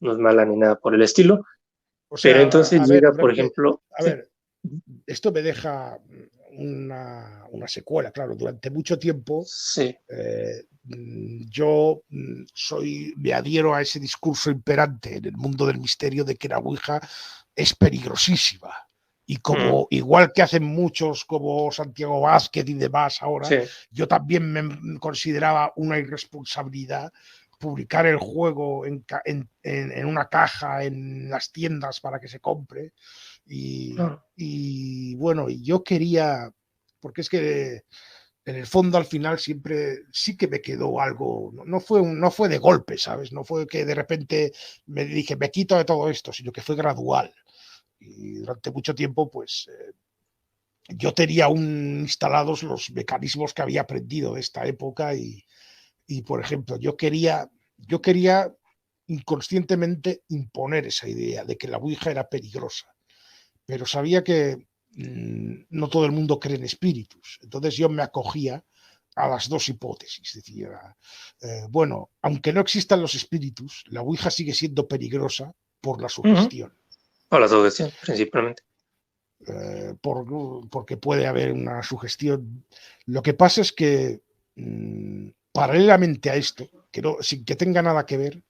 es mala ni nada por el estilo, O pero sea, entonces a ver, llega, por ejemplo, a sí, ver, esto me deja una secuela, claro, durante mucho tiempo sí, yo me adhiero a ese discurso imperante en el mundo del misterio de que la Ouija es peligrosísima. Y mm, como igual que hacen muchos como Santiago Vázquez y demás ahora, sí, yo también me consideraba una irresponsabilidad publicar el juego en una caja en las tiendas para que se compre. claro, Y bueno, yo quería, porque es que en el fondo al final siempre sí que me quedó algo, no fue de golpe, ¿sabes? No fue que de repente me dije, me quito de todo esto, sino que fue gradual. Y durante mucho tiempo, pues yo tenía instalados los mecanismos que había aprendido de esta época y por ejemplo, yo quería inconscientemente imponer esa idea de que la Ouija era peligrosa, pero sabía que no todo el mundo cree en espíritus. Entonces yo me acogía a las dos hipótesis. Decía, bueno, aunque no existan los espíritus, la Ouija sigue siendo peligrosa por la ujú, sugestión, o la sugestión, principalmente. porque puede haber una sugestión. Lo que pasa es que, paralelamente a esto, sin que tenga nada que ver,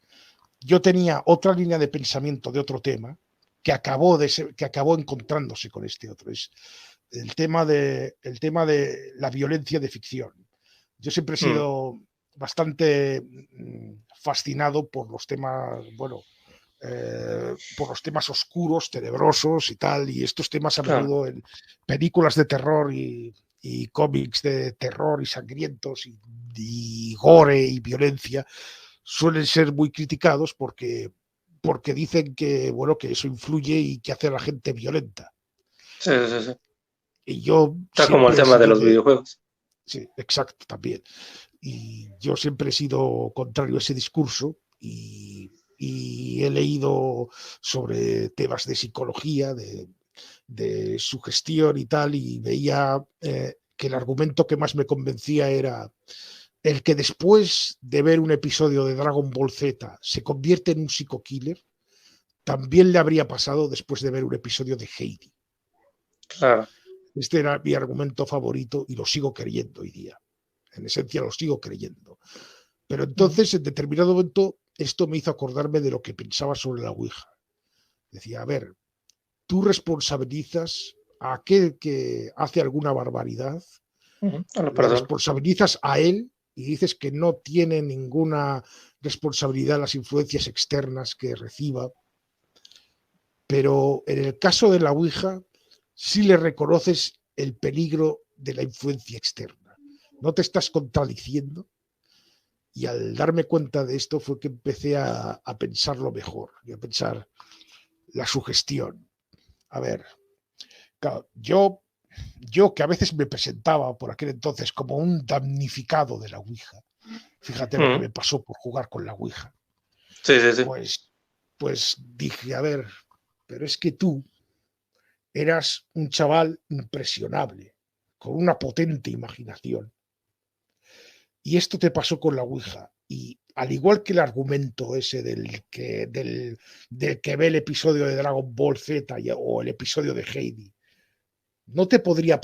yo tenía otra línea de pensamiento de otro tema que acabó encontrándose con este otro. Es el tema de la violencia de ficción. Yo siempre he Mm, sido bastante fascinado por los temas, bueno, por los temas oscuros, tenebrosos y tal, y estos temas a claro, menudo en películas de terror y cómics de terror y sangrientos y gore y violencia suelen ser muy criticados porque dicen que, bueno, que eso influye y que hace a la gente violenta. sí, sí, sí. Y yo Está como el siempre he tema de sido los de... videojuegos. Sí, exacto, también. Y yo siempre he sido contrario a ese discurso y he leído sobre temas de psicología, de sugestión y tal, y veía que el argumento que más me convencía era el que después de ver un episodio de Dragon Ball Z se convierte en un psico-killer, también le habría pasado después de ver un episodio de Heidi. Claro. Este era mi argumento favorito y lo sigo creyendo hoy día. En esencia lo sigo creyendo. Pero Mm, entonces, en determinado momento, esto me hizo acordarme de lo que pensaba sobre la Ouija. Decía, a ver, tú responsabilizas a aquel que hace alguna barbaridad, ujú, a la le persona. responsabilizas a él y dices que no tiene ninguna responsabilidad en las influencias externas que reciba, pero en el caso de la Ouija sí le reconoces el peligro de la influencia externa. ¿No te estás contradiciendo? Y al darme cuenta de esto fue que empecé a pensarlo mejor y a pensar la sugestión. A ver, claro, yo que a veces me presentaba por aquel entonces como un damnificado de la Ouija, fíjate lo que Ujú. me pasó por jugar con la Ouija, Sí, sí, sí. pues, pues dije, a ver, pero es que tú eras un chaval impresionable, con una potente imaginación. Y esto te pasó con la Ouija. Y al igual que el argumento ese del que ve el episodio de Dragon Ball Z o el episodio de Heidi, ¿no te podría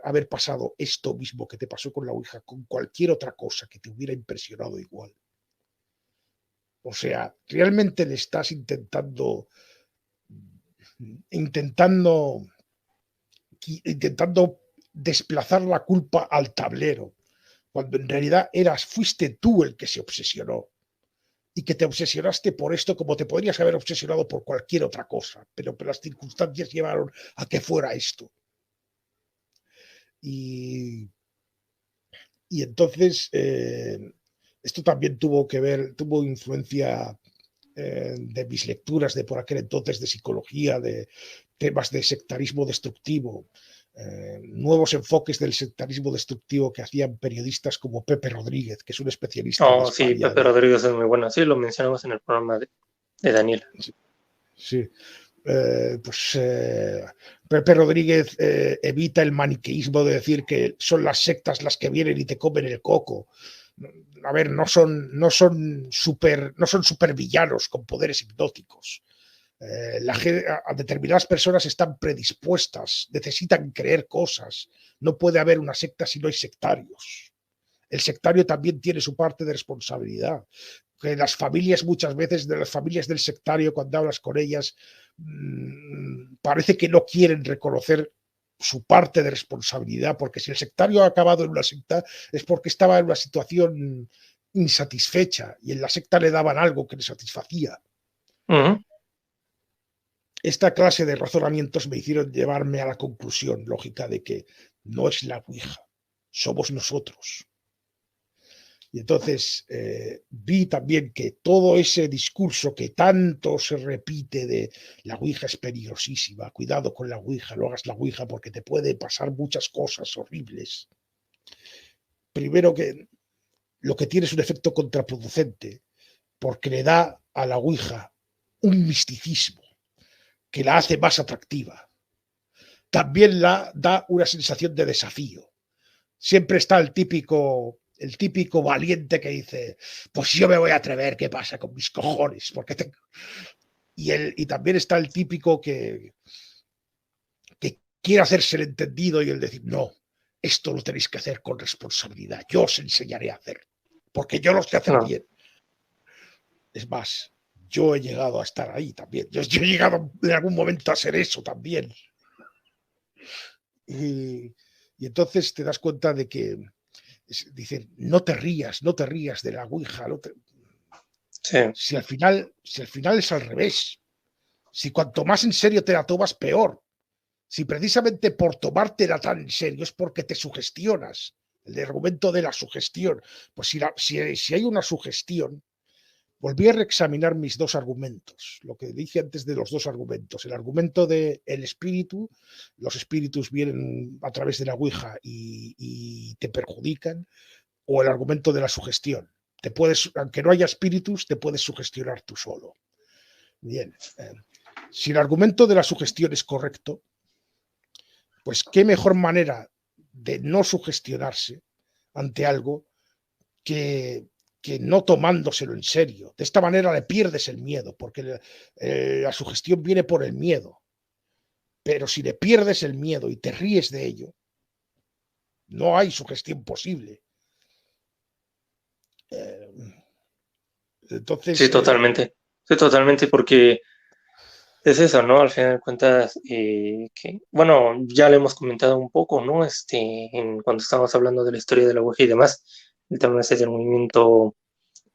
haber pasado esto mismo que te pasó con la Ouija, con cualquier otra cosa que te hubiera impresionado igual? O sea, realmente le estás intentando, intentando desplazar la culpa al tablero, cuando en realidad fuiste tú el que se obsesionó y que te obsesionaste por esto como te podrías haber obsesionado por cualquier otra cosa, pero las circunstancias llevaron a que fuera esto. Y, y entonces esto también tuvo influencia de mis lecturas de por aquel entonces de psicología, de temas de sectarismo destructivo, nuevos enfoques del sectarismo destructivo que hacían periodistas como Pepe Rodríguez, que es un especialista de Oh, sí, España. Pepe Rodríguez es muy bueno. Sí, lo mencionamos en el programa de Daniela. Sí, sí. Pepe Rodríguez evita el maniqueísmo de decir que son las sectas las que vienen y te comen el coco. A ver, no son supervillanos con poderes hipnóticos. A determinadas personas están predispuestas, necesitan creer cosas. No puede haber una secta si no hay sectarios. El sectario también tiene su parte de responsabilidad. Que las familias, muchas veces, de las familias del sectario, cuando hablas con ellas, parece que no quieren reconocer su parte de responsabilidad, porque si el sectario ha acabado en una secta es porque estaba en una situación insatisfecha y en la secta le daban algo que le satisfacía. Ujú. Esta clase de razonamientos me hicieron llevarme a la conclusión lógica de que no es la Ouija, somos nosotros. Y entonces vi también que todo ese discurso que tanto se repite de la Ouija es peligrosísima, cuidado con la Ouija, no hagas la Ouija porque te puede pasar muchas cosas horribles. Primero que lo que tiene es un efecto contraproducente, porque le da a la Ouija un misticismo que la hace más atractiva. También la da una sensación de desafío. Siempre está el típico valiente que dice, pues yo me voy a atrever, ¿qué pasa con mis cojones? Y también está el típico que quiere hacerse el entendido y el decir, no, esto lo tenéis que hacer con responsabilidad, yo os enseñaré a hacer, porque yo lo sé hacer No, bien. Es más, yo he llegado a estar ahí también, yo he llegado en algún momento a ser eso también. Y, y entonces te das cuenta de que dicen, no te rías de la Ouija, sí, si al final es al revés, si cuanto más en serio te la tomas, peor. Si precisamente por tomártela tan en serio es porque te sugestionas, el argumento de la sugestión, pues si hay una sugestión, volví a reexaminar mis dos argumentos, lo que dije antes de los dos argumentos, el argumento del espíritu, los espíritus vienen a través de la Ouija y te perjudican, o el argumento de la sugestión. Aunque no haya espíritus, te puedes sugestionar tú solo. Bien, si el argumento de la sugestión es correcto, pues qué mejor manera de no sugestionarse ante algo que no tomándoselo en serio. De esta manera le pierdes el miedo, porque la sugestión viene por el miedo. Pero si le pierdes el miedo y te ríes de ello, no hay sugestión posible. sí, Entonces, totalmente. Sí, totalmente, porque es eso, ¿no? Al final de cuentas, que, bueno, ya le hemos comentado un poco, ¿no? Cuando estábamos hablando de la historia de la Ouija y demás, el tema ese del movimiento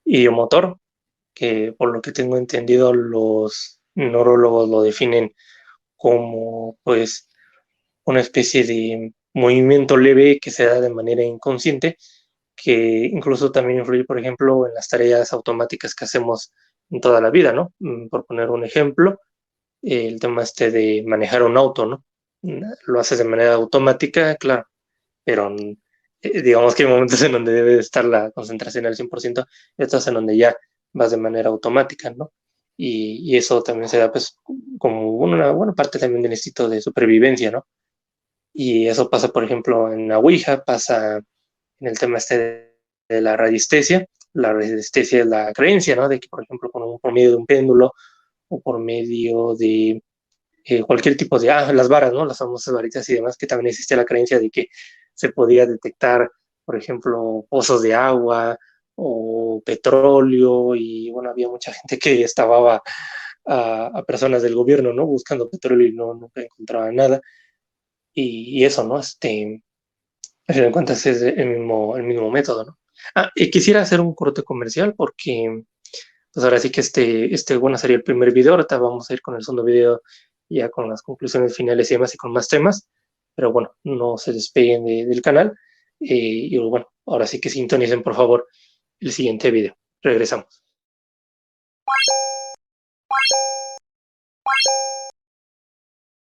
idiomotor, que por lo que tengo entendido, los neurólogos lo definen como, pues, una especie de movimiento leve que se da de manera inconsciente, que incluso también influye, por ejemplo, en las tareas automáticas que hacemos en toda la vida, ¿no? Por poner un ejemplo, el tema este de manejar un auto, ¿no? Lo haces de manera automática, claro, pero digamos que hay momentos en donde debe estar la concentración al 100%, y otros en donde ya vas de manera automática, ¿no? Y eso también se da, pues, como una buena parte también del instinto de supervivencia, ¿no? Y eso pasa, por ejemplo, en la Ouija, pasa en el tema este de la radiestesia. La radiestesia es la creencia, ¿no? De que, por ejemplo, por medio de un péndulo o por medio de cualquier tipo de, las varas, ¿no? Las famosas varitas y demás, que también existe la creencia de que se podía detectar, por ejemplo, pozos de agua o petróleo y, bueno, había mucha gente que estafaba a personas del gobierno, ¿no? Buscando petróleo y nunca encontraban nada. Y eso, ¿no? A fin de cuentas es el mismo método, ¿no? Y quisiera hacer un corte comercial porque, pues ahora sí que bueno, sería el primer video. Ahorita vamos a ir con el segundo video ya con las conclusiones finales y demás y con más temas. Pero bueno, no se despeguen del canal. Y bueno, ahora sí que sintonicen por favor el siguiente video. Regresamos.